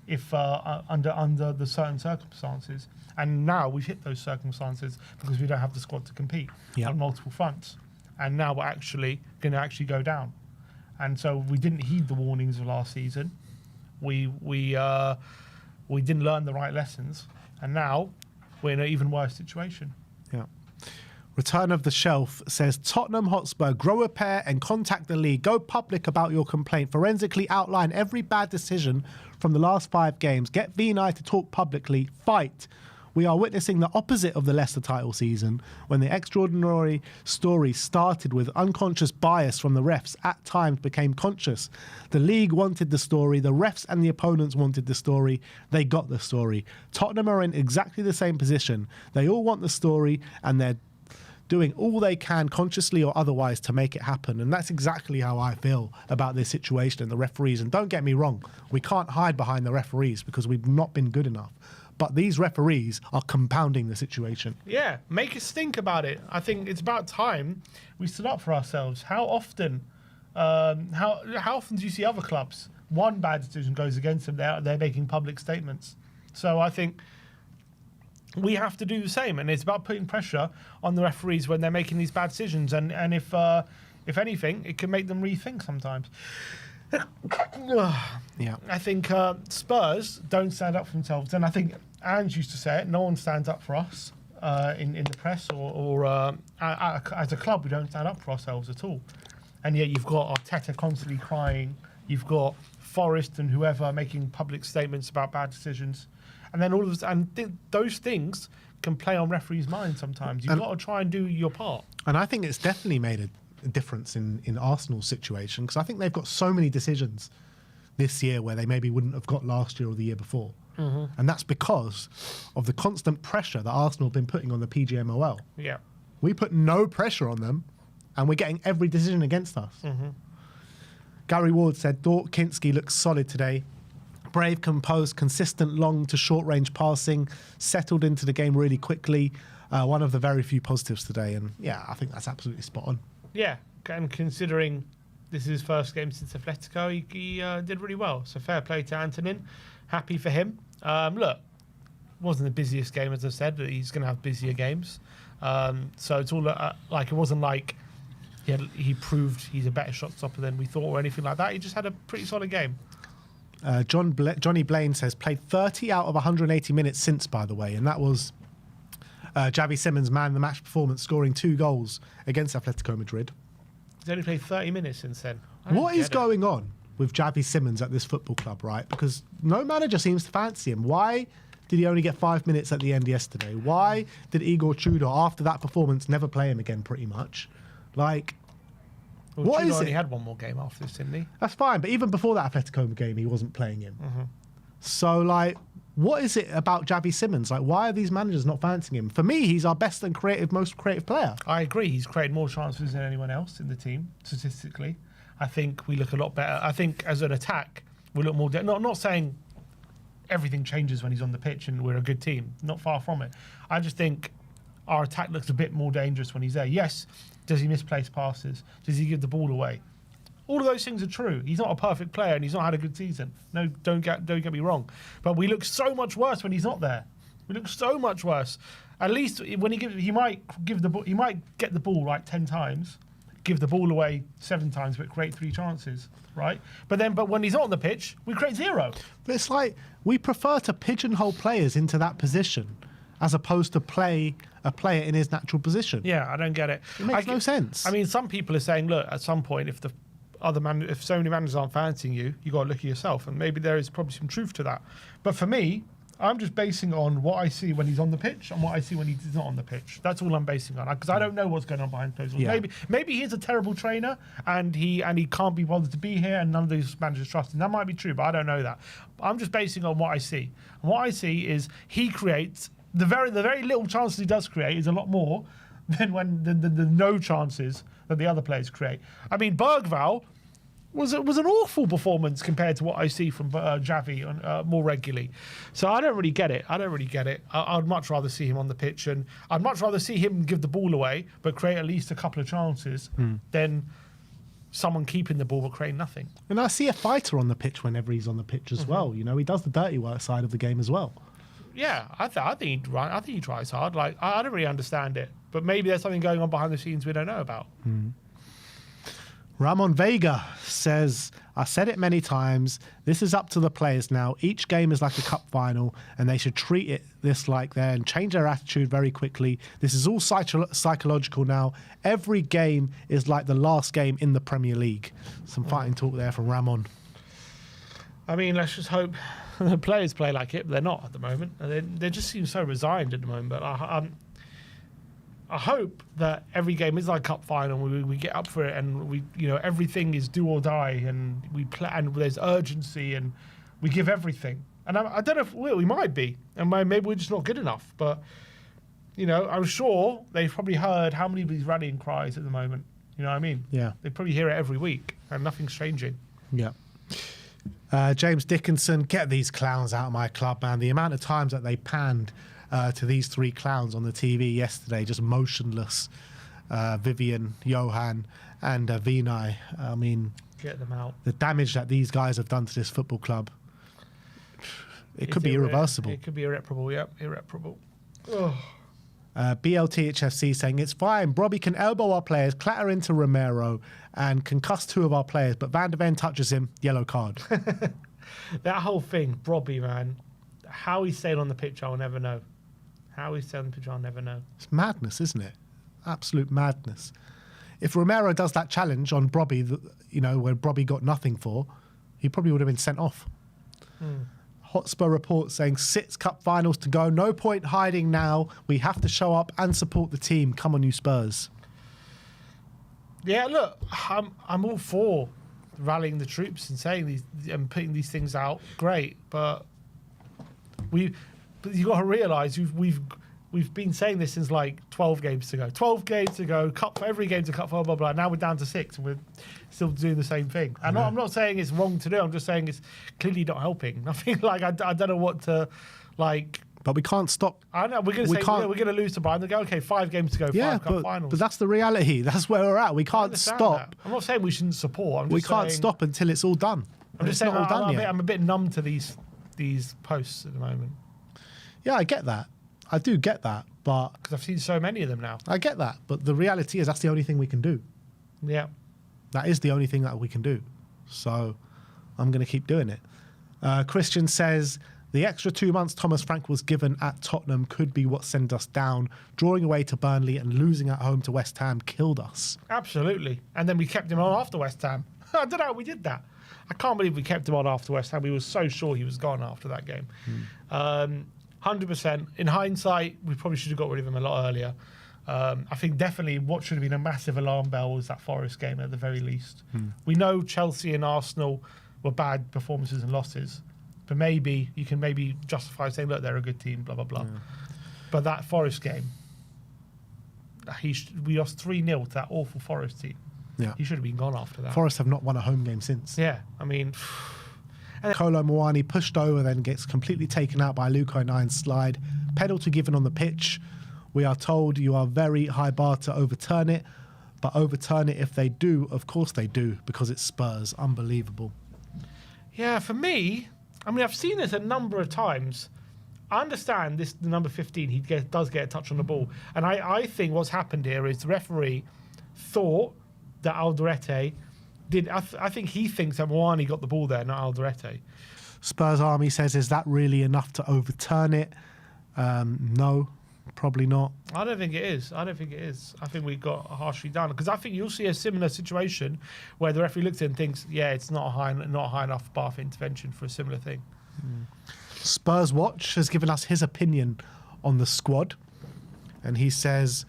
if under the certain circumstances. And now we've hit those circumstances because we don't have the squad to compete on multiple fronts. And now we're actually going to go down. And so we didn't heed the warnings of last season. We didn't learn the right lessons, and now we're in an even worse situation. Yeah. Return of the Shelf says Tottenham Hotspur, grow a pair and contact the league. Go public about your complaint. Forensically outline every bad decision from the last 5 games. Get V&I to talk publicly. Fight. We are witnessing the opposite of the Leicester title season, when the extraordinary story started with unconscious bias from the refs, at times became conscious. The league wanted the story, the refs and the opponents wanted the story, they got the story. Tottenham are in exactly the same position. They all want the story, and they're doing all they can, consciously or otherwise, to make it happen. And that's exactly how I feel about this situation and the referees. And don't get me wrong, we can't hide behind the referees because we've not been good enough. But these referees are compounding the situation. Yeah, make us think about it. I think it's about time we stood up for ourselves. How often do you see other clubs? One bad decision goes against them, they're making public statements. So I think we have to do the same, and it's about putting pressure on the referees when they're making these bad decisions. And if anything, it can make them rethink sometimes. Yeah, I think Spurs don't stand up for themselves, and I think Ange used to say it. No one stands up for us in the press or as a club. We don't stand up for ourselves at all. And yet you've got Arteta constantly crying. You've got Forrest and whoever making public statements about bad decisions, and then all of those things can play on referees' minds sometimes. You've got to try and do your part. And I think it's definitely made a difference in Arsenal's situation, because I think they've got so many decisions this year where they maybe wouldn't have got last year or the year before. Mm-hmm. And that's because of the constant pressure that Arsenal have been putting on the PGMOL. Yeah. We put no pressure on them, and we're getting every decision against us. Mm-hmm. Gary Ward said, thought Kinski looks solid today. Brave, composed, consistent long to short range passing, settled into the game really quickly. One of the very few positives today. And yeah, I think that's absolutely spot on. Yeah, and considering this is his first game since Atletico, he did really well. So fair play to Antonin. Happy for him. Look, wasn't the busiest game, as I said. He's going to have busier games. So it's all like, it wasn't like he proved he's a better shot stopper than we thought or anything like that. He just had a pretty solid game. Johnny Blaine says, played 30 out of 180 minutes since, by the way, and that was Xavi Simons' man of the match performance, scoring 2 goals against Atletico Madrid. He's only played 30 minutes since then. What is going on with Xavi Simons at this football club, right? Because no manager seems to fancy him. Why did he only get 5 minutes at the end yesterday? Why did Igor Tudor, after that performance, never play him again, pretty much? Like, well, what Tudor is it? only had one more game after this, didn't he? That's fine, but even before that Atletico game, he wasn't playing him. Mm-hmm. So, like, what is it about Xavi Simons? Like, why are these managers not fancying him? For me, he's our best and most creative player. I agree. He's created more chances than anyone else in the team, statistically. I think we look a lot better. I think as an attack, we look more... Not saying everything changes when he's on the pitch and we're a good team. Not far from it. I just think our attack looks a bit more dangerous when he's there. Yes, does he misplace passes? Does he give the ball away? All of those things are true. He's not a perfect player and he's not had a good season. No, don't get me wrong. But we look so much worse when he's not there. We look so much worse. At least when he might get the ball like 10 times, give the ball away 7 times, but create 3 chances, right? But when he's not on the pitch, we create 0. But it's like we prefer to pigeonhole players into that position as opposed to play a player in his natural position. Yeah, I don't get it. It makes no sense. I mean, some people are saying, look, at some point, if so many managers aren't fancying you, you got to look at yourself, and maybe there is probably some truth to that. But for me, I'm just basing on what I see when he's on the pitch and what I see when he's not on the pitch. That's all I'm basing on, because I don't know what's going on behind closed doors. Yeah. Maybe he's a terrible trainer and he can't be bothered to be here, and none of these managers trust him. That might be true, but I don't know that. I'm just basing on what I see. And what I see is he creates the very little chances he does create is a lot more than the no chances that the other players create. I mean, Bergvall was an awful performance compared to what I see from Xavi more regularly. So I don't really get it. I'd much rather see him on the pitch, and I'd much rather see him give the ball away but create at least a couple of chances than someone keeping the ball but creating nothing. And I see a fighter on the pitch whenever he's on the pitch as well. You know, he does the dirty work side of the game as well. Yeah, I think he tries hard. Like, I don't really understand it, but maybe there's something going on behind the scenes we don't know about. Ramon Vega says, I said it many times, this is up to the players now. Each game is like a cup final, and they should treat it this like that and change their attitude very quickly. This is all psychological now. Every game is like the last game in the Premier League. Some fighting talk there from Ramon. I mean, let's just hope the players play like it, but they're not at the moment. They just seem so resigned at the moment. But I hope that every game is like cup final. We get up for it, and everything is do or die, and we play, and there's urgency, and we give everything. And I don't know if we might be, and maybe we're just not good enough. But I'm sure they've probably heard how many of these rallying cries at the moment. You know what I mean? Yeah. They probably hear it every week, and nothing's changing. Yeah. James Dickinson, get these clowns out of my club, man. The amount of times that they panned to these three clowns on the TV yesterday, just motionless. Vivian, Johan, and Vinay. I mean, get them out. The damage that these guys have done to this football club, it could be irreversible. It could be irreparable, yep, irreparable. BLTHFC saying, it's fine. Brobby can elbow our players, clatter into Romero, and concuss two of our players, but Van de Ven touches him, yellow card. That whole thing, Brobby, man, how he stayed on the pitch, I'll never know. How he stayed on the pitch, I'll never know. It's madness, isn't it? Absolute madness. If Romero does that challenge on Brobby, where Brobby got nothing for, he probably would have been sent off. Hotspur report saying 6 cup finals to go. No point hiding now. We have to show up and support the team. Come on, you Spurs. Yeah, look, I'm all for rallying the troops and saying these and putting these things out. Great, but you got to realise we've been saying this since like 12 games to go. 12 games to go. Cup for every game to cup, blah blah blah. Now we're down to 6, and we're still doing the same thing. And I'm not saying it's wrong to do. I'm just saying it's clearly not helping. I think like I don't know what to like. But we can't stop. I know we're going to say we're going to lose to Bayern. They go, okay, 5 games to go, 5 cup finals. But that's the reality. That's where we're at. We can't stop. That. I'm not saying we shouldn't support. We can't stop until it's all done. I'm just saying I'm a bit numb to these posts at the moment. Yeah, I get that. I do get that, but because I've seen so many of them now. I get that, but the reality is that's the only thing we can do. Yeah, that is the only thing that we can do. So I'm going to keep doing it. Christian says the extra 2 months Thomas Frank was given at Tottenham could be what sent us down. Drawing away to Burnley and losing at home to West Ham killed us. Absolutely, and then we kept him on after West Ham. I don't know how we did that. I can't believe we kept him on after West Ham. We were so sure he was gone after that game. 100%. In hindsight, we probably should have got rid of him a lot earlier. I think definitely what should have been a massive alarm bell was that Forest game at the very least. We know Chelsea and Arsenal were bad performances and losses, but maybe you can justify saying, look, they're a good team, blah, blah, blah. Yeah. But that Forest game, we lost 3-0 to that awful Forest team. Yeah. He should have been gone after that. Forest have not won a home game since. Yeah, I mean... Kolo Muani pushed over, then gets completely taken out by Luko 9's slide. Penalty given on the pitch. We are told you are very high bar to overturn it, but overturn it if they do. Of course they do, because it's Spurs. Unbelievable. Yeah, for me, I mean, I've seen this a number of times. I understand the number 15, he does get a touch on the ball. And I think what's happened here is the referee thought that Alderete did. I think he thinks that Muani got the ball there, not Alderete. Spurs Army says, is that really enough to overturn it? No, probably not. I don't think it is. I think we got harshly done, because I think you'll see a similar situation where the referee looks at it and thinks, yeah, it's not a high enough bar for intervention for a similar thing. Spurs Watch has given us his opinion on the squad, and he says,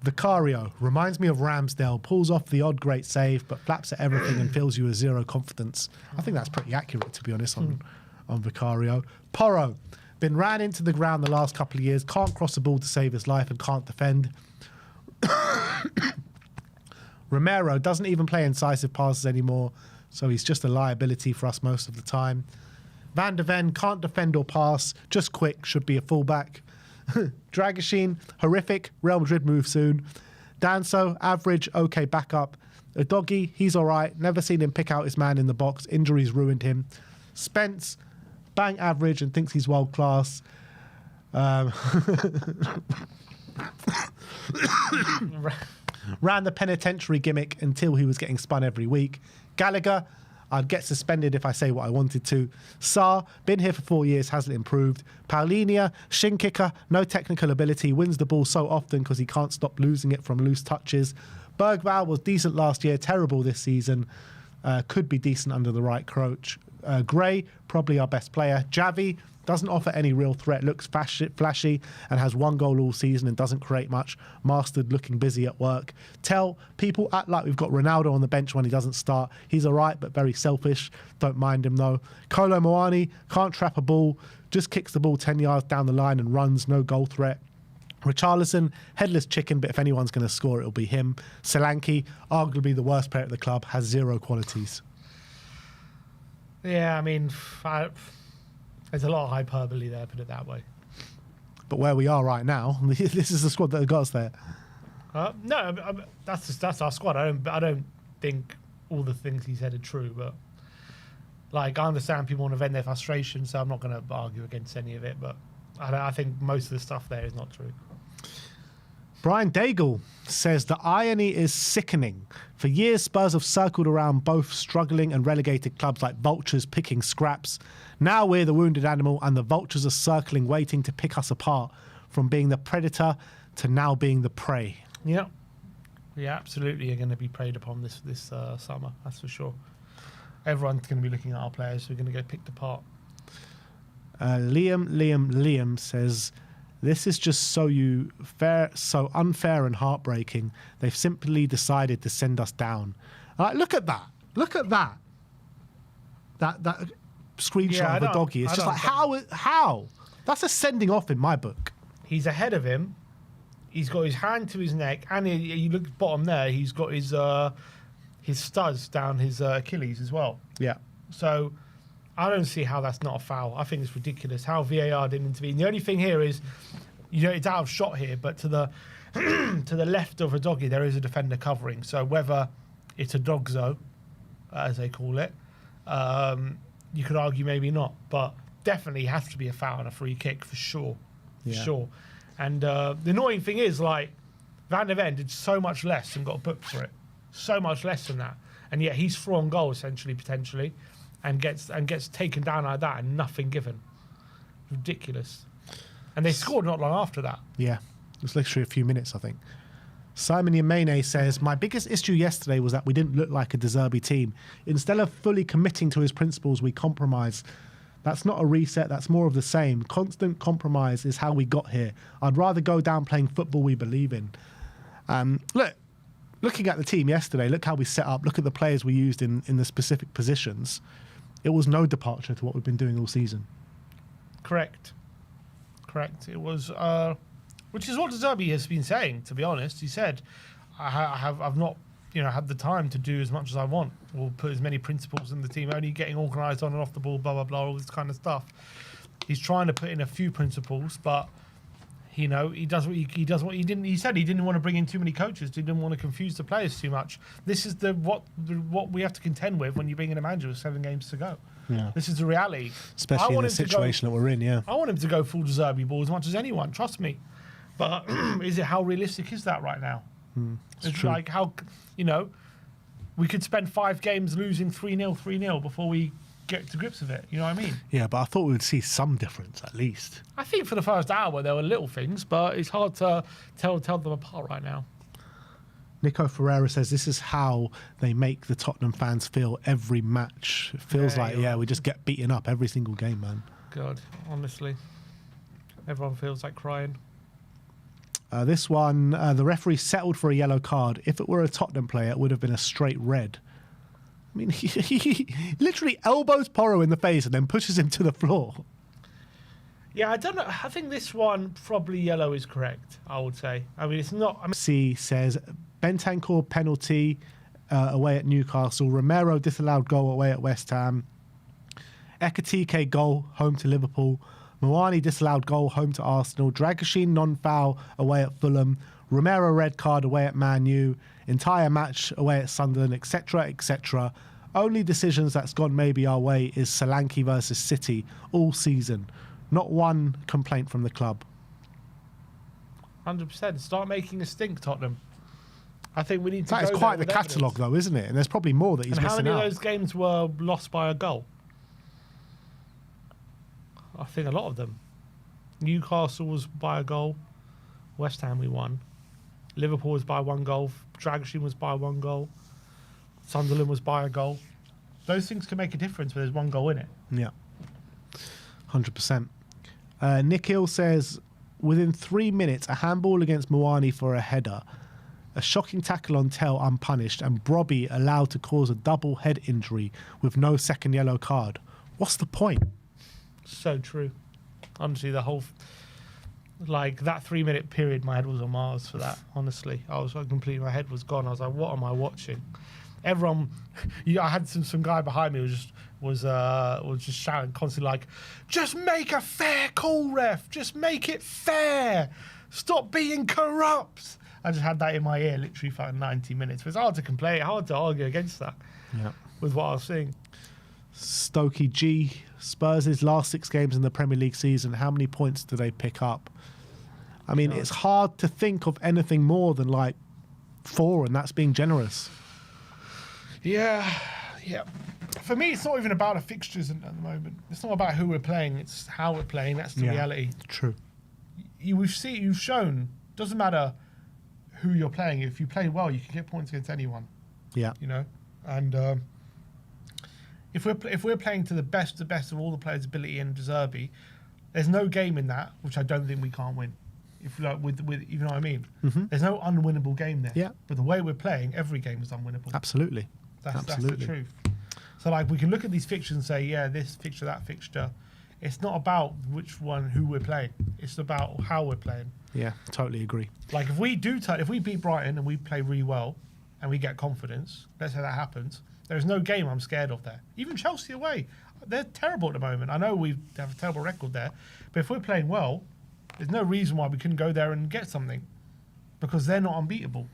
Vicario reminds me of Ramsdale, pulls off the odd great save, but flaps at everything and fills you with zero confidence. I think that's pretty accurate, to be honest, on Vicario. Porro, been ran into the ground the last couple of years, can't cross the ball to save his life and can't defend. Romero doesn't even play incisive passes anymore, so he's just a liability for us most of the time. Van de Ven can't defend or pass, just quick, should be a fullback. Dragashin, horrific, Real Madrid move soon. Danso, average, okay backup. Udogie, he's all right, never seen him pick out his man in the box, injuries ruined him. Spence, bang average and thinks he's world class. Ran the penitentiary gimmick until he was getting spun every week. Gallagher, I'd get suspended if I say what I wanted to. Sarr, been here for 4 years, hasn't improved. Paulinia, shin kicker, no technical ability, wins the ball so often because he can't stop losing it from loose touches. Bergvall was decent last year, terrible this season. Could be decent under the right coach. Gray, probably our best player. Javi, doesn't offer any real threat, looks flashy and has 1 goal all season and doesn't create much. Mastered, looking busy at work. Tell, people act like we've got Ronaldo on the bench when he doesn't start. He's all right, but very selfish. Don't mind him, though. Kolo Muani, can't trap a ball, just kicks the ball 10 yards down the line and runs, no goal threat. Richarlison, headless chicken, but if anyone's going to score, it'll be him. Solanke, arguably the worst player at the club, has 0 qualities. Yeah, I mean, there's a lot of hyperbole there, put it that way. But where we are right now, this is the squad that got us there. No, that's our squad. I don't think all the things he said are true, but like I understand people want to vent their frustration, so I'm not going to argue against any of it. But I think most of the stuff there is not true. Brian Daigle says the irony is sickening. For years, Spurs have circled around both struggling and relegated clubs like vultures picking scraps. Now we're the wounded animal and the vultures are circling, waiting to pick us apart, from being the predator to now being the prey. Yeah. We absolutely are going to be preyed upon this summer, that's for sure. Everyone's going to be looking at our players who are going to get picked apart. Liam says, this is just so unfair and heartbreaking. They've simply decided to send us down. Look at that. Look at that. That screenshot of a doggy. It's just like, how? That's a sending off in my book. He's ahead of him. He's got his hand to his neck, and you look at the bottom there, he's got his studs down his Achilles as well. Yeah. So I don't see how that's not a foul. I think it's ridiculous how VAR didn't intervene. The only thing here is, it's out of shot here, but to the to the left of a doggy there is a defender covering. So whether it's a dogzo, as they call it, you could argue maybe not, but definitely has to be a foul and a free kick for sure. For sure. And the annoying thing is, like, Van der Ven did so much less and got booked for it. So much less than that. And yet he's through on goal, essentially, potentially, and gets taken down like that and nothing given. Ridiculous. And they scored not long after that. Yeah. It was literally a few minutes, I think. Simon Yemene says, my biggest issue yesterday was that we didn't look like a De Zerbi team. Instead of fully committing to his principles, we compromised. That's not a reset, that's more of the same. Constant compromise is how we got here. I'd rather go down playing football we believe in. Looking at the team yesterday, look how we set up, look at the players we used in the specific positions. It was no departure to what we've been doing all season. Correct. It was, which is what De Zerbi has been saying, to be honest. He said, I've not had the time to do as much as I want, or put as many principles in the team, only getting organised on and off the ball, blah, blah, blah, all this kind of stuff. He's trying to put in a few principles, but, he does what he does. What he didn't. He said he didn't want to bring in too many coaches. He didn't want to confuse the players too much. This is what we have to contend with when you bring in a manager with 7 games to go. Yeah. This is the reality. Especially in the situation that we're in, yeah. I want him to go full De Zerbi ball as much as anyone, trust me. But how realistic is that right now? It's true. like how, we could spend 5 games losing 3-0 before we get to grips with it. You know what I mean? Yeah, but I thought we would see some difference at least. I think for the first hour there were little things, but it's hard to tell them apart right now. Nico Ferreira says this is how they make the Tottenham fans feel every match. It feels we just get beaten up every single game, man. God, honestly. Everyone feels like crying. This one, the referee settled for a yellow card. If it were a Tottenham player, it would have been a straight red. I mean, he literally elbows Porro in the face and then pushes him to the floor. Yeah, I don't know. I think this one, probably yellow is correct, I would say. I mean, it's not... C says, Bentancur penalty away at Newcastle. Romero disallowed goal away at West Ham. Ekatike goal, home to Liverpool. Moani disallowed goal, home to Arsenal. Dragashin non-foul away at Fulham. Romero red card away at Man U. Entire match away at Sunderland, etc., etc. Only decisions that's gone maybe our way is Solanke versus City all season. Not one complaint from the club. 100%. Start making a stink, Tottenham. I think we need to. That is quite the catalogue, though, isn't it? And there's probably more that he's missing out. And how many of those games were lost by a goal? I think a lot of them. Newcastle was by a goal. West Ham we won. Liverpool was by 1 goal. Dragashin was by 1 goal. Sunderland was by a goal. Those things can make a difference when there's 1 goal in it. Yeah. 100%. Nick Hill says, within 3 minutes, a handball against Moani for a header, a shocking tackle on Tell unpunished, and Brobby allowed to cause a double head injury with no second yellow card. What's the point? So true. Honestly, the whole... that 3-minute period, my head was on Mars for that, honestly. My head was gone. I was like, what am I watching? Everyone... I had some guy behind me who was just was just shouting constantly like, "Just make a fair call, ref. Just make it fair. Stop being corrupt." I just had that in my ear literally for 90 minutes. It's hard to complain, hard to argue against that. Yeah. With what I was seeing. Stokey G, Spurs' last 6 games in the Premier League season, how many points do they pick up? I mean, it's hard to think of anything more than like 4, and that's being generous. Yeah. For me, it's not even about the fixtures at the moment. It's not about who we're playing, it's how we're playing. That's the reality. True. You've shown, doesn't matter who you're playing, if you play well, you can get points against anyone. Yeah. You know? And if we're playing to the best of all the players' ability and De Zerbi, there's no game in that which I don't think we can't win. If like with you know what I mean? Mm-hmm. There's no unwinnable game there. Yeah. But the way we're playing, every game is unwinnable. Absolutely. That's the truth. So like we can look at these fixtures and say, yeah, this fixture, that fixture. It's not about who we're playing. It's about how we're playing. Yeah, totally agree. Like if we beat Brighton and we play really well and we get confidence, let's say that happens, there's no game I'm scared of there. Even Chelsea away, they're terrible at the moment. I know we have a terrible record there, but if we're playing well, there's no reason why we couldn't go there and get something, because they're not unbeatable.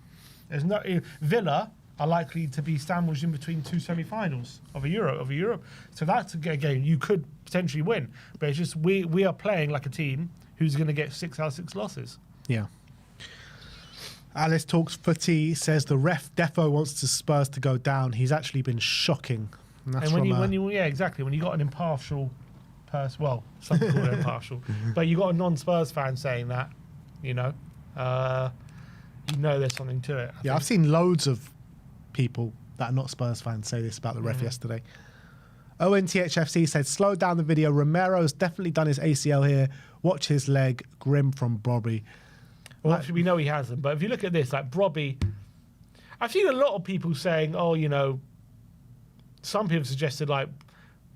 Villa are likely to be sandwiched in between 2 semi-finals of Europe. So that's a game you could potentially win. But it's just we are playing like a team who's going to get 6 out of 6 losses. Yeah. Alice Talks Footy says the ref defo wants the Spurs to go down. He's actually been shocking. And that's when you got an impartial person, well, some call it impartial, but you got a non-Spurs fan saying that, you know there's something to it. I've seen loads of people that are not Spurs fans say this about the ref yesterday. ONTHFC said, slow down the video. Romero's definitely done his ACL here. Watch his leg. Grim from Bobby. Well, actually, we know he hasn't. But if you look at this, like Bobby, I've seen a lot of people saying, some people suggested like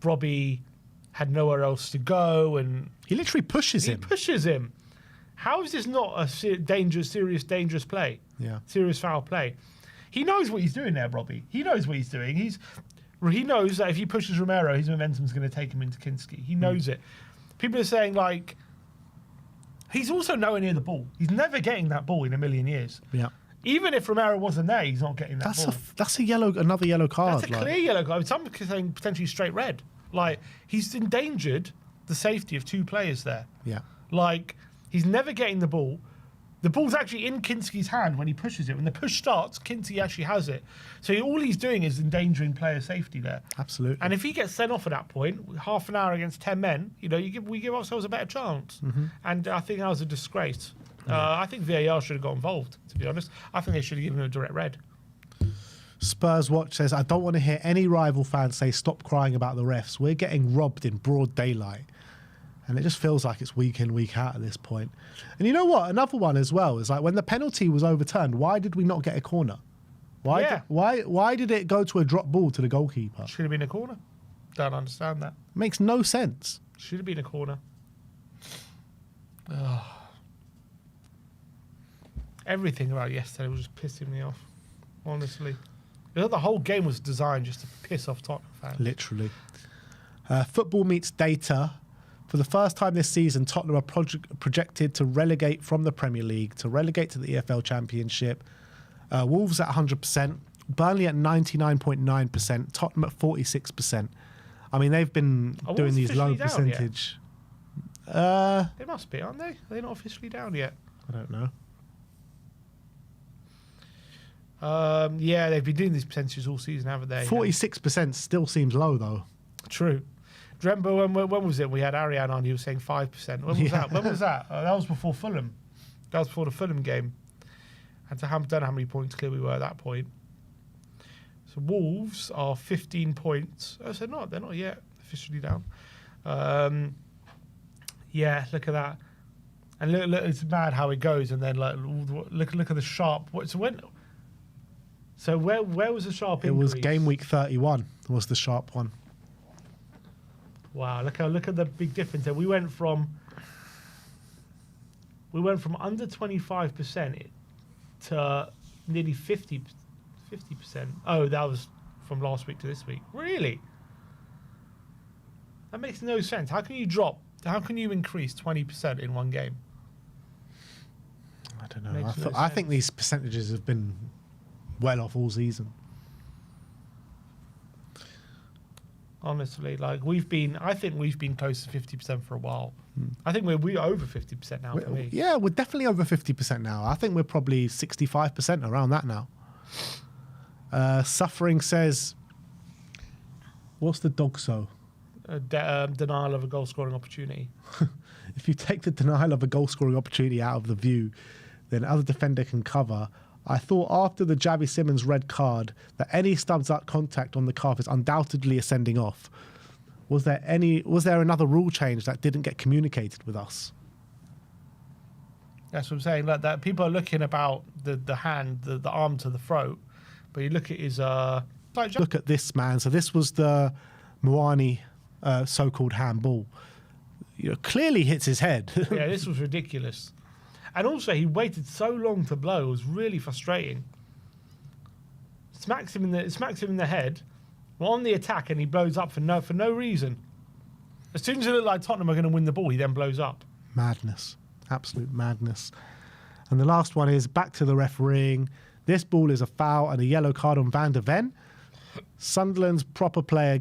Bobby had nowhere else to go, and he literally pushes him. How is this not a serious play? Yeah, serious foul play. He knows what he's doing there, Bobby. He knows what he's doing. He knows that if he pushes Romero, his momentum's going to take him into Kinski. He knows it. People are saying like, he's also nowhere near the ball. He's never getting that ball in a million years. Yeah. Even if Romero wasn't there, he's not getting that ball. That's another yellow card. That's a clear yellow card. Some are saying potentially straight red. Like, he's endangered the safety of 2 players there. Yeah. Like, he's never getting the ball. The ball's actually in Kinski's hand when he pushes it. When the push starts, Kinski actually has it. So all he's doing is endangering player safety there. Absolutely. And if he gets sent off at that point, half an hour against 10 men, we give ourselves a better chance. Mm-hmm. And I think that was a disgrace. Yeah. I think VAR should have got involved, to be honest. I think they should have given him a direct red. Spurs Watch says, I don't want to hear any rival fans say stop crying about the refs. We're getting robbed in broad daylight. And it just feels like it's week in, week out at this point. And you know what? Another one as well is like when the penalty was overturned, why did we not get a corner? Why did it go to a drop ball to the goalkeeper? Should have been a corner. Don't understand that. Makes no sense. Should have been a corner. Everything about yesterday was just pissing me off, honestly. The whole game was designed just to piss off Tottenham fans. Literally. Football Meets Data. For the first time this season, Tottenham are projected to relegate from the Premier League, to relegate to the EFL Championship. Wolves at 100%, Burnley at 99.9%, Tottenham at 46%. I mean, they've been doing these low percentage. They must be, aren't they? Are they not officially down yet? I don't know. They've been doing these percentages all season, haven't they? 46% still seems low, though. True. Do you remember when was it? We had Ariane on, he was saying 5%. When was that? When was that? That was before Fulham. That was before the Fulham game. And I don't know how many points clear we were at that point. So Wolves are 15 points. Oh, so they're not yet officially down. Look at that. And look, it's mad how it goes. And then look at the sharp. So where was the sharp increase? It was game week 31 was the sharp one. Wow, look at the big difference there. We went from under 25% to nearly 50%. Oh, that was from last week to this week. Really? That makes no sense. How can you increase 20% in one game? I don't know. I think these percentages have been well off all season. Honestly, like I think we've been close to 50% for a while. I think we're over 50% now for me. Yeah, we're definitely over 50% now. I think we're probably 65% around that now. Suffering says, what's the dog so? Denial of a goal scoring opportunity. If you take the denial of a goal scoring opportunity out of the view, then other defender can cover. I thought after the Javi Simmons red card that any stubbs up contact on the calf is undoubtedly a sending off. Was there another rule change that didn't get communicated with us? That's what I'm saying. Like that, people are looking about the hand, the arm to the throat, but you look at his Look at this, man. So this was the Muani so-called handball. You know, clearly hits his head. Yeah, this was ridiculous. And also, he waited so long to blow. It was really frustrating. Smacks him in the head. We're on the attack, and he blows up for no reason. As soon as it looked like Tottenham are going to win the ball, he then blows up. Madness. Absolute madness. And the last one is back to the refereeing. This ball is a foul and a yellow card on Van der Ven. Sunderland's proper player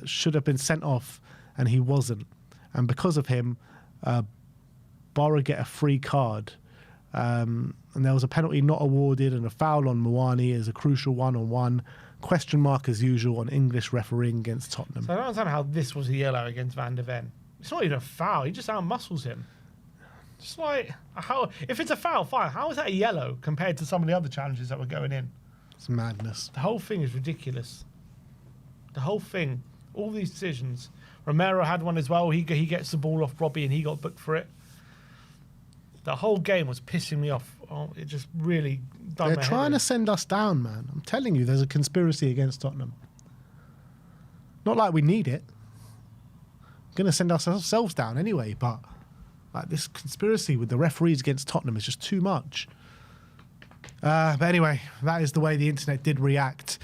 should have been sent off, and he wasn't. And because of him, Borough get a free card. And there was a penalty not awarded, and a foul on Muani is a crucial one-on-one. Question mark as usual on English refereeing against Tottenham. So I don't understand how this was a yellow against Van der Ven. It's not even a foul. He just out-muscles him. Just like, if it's a foul, fine. How is that a yellow compared to some of the other challenges that were going in? It's madness. The whole thing is ridiculous. The whole thing. All these decisions. Romero had one as well. He gets the ball off Robbie and he got booked for it. The whole game was pissing me off. Oh, it just really done They're my trying head to in. send us down, man. I'm telling you, there's a conspiracy against Tottenham. Not like we need it. We're going to send ourselves down anyway, but like this conspiracy with the referees against Tottenham is just too much. But anyway, that is the way the internet did react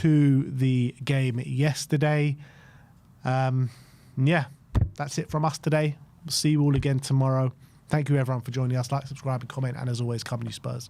to the game yesterday. Yeah, that's it from us today. We'll see you all again tomorrow. Thank you, everyone, for joining us. Like, subscribe, and comment. And as always, come on, you Spurs.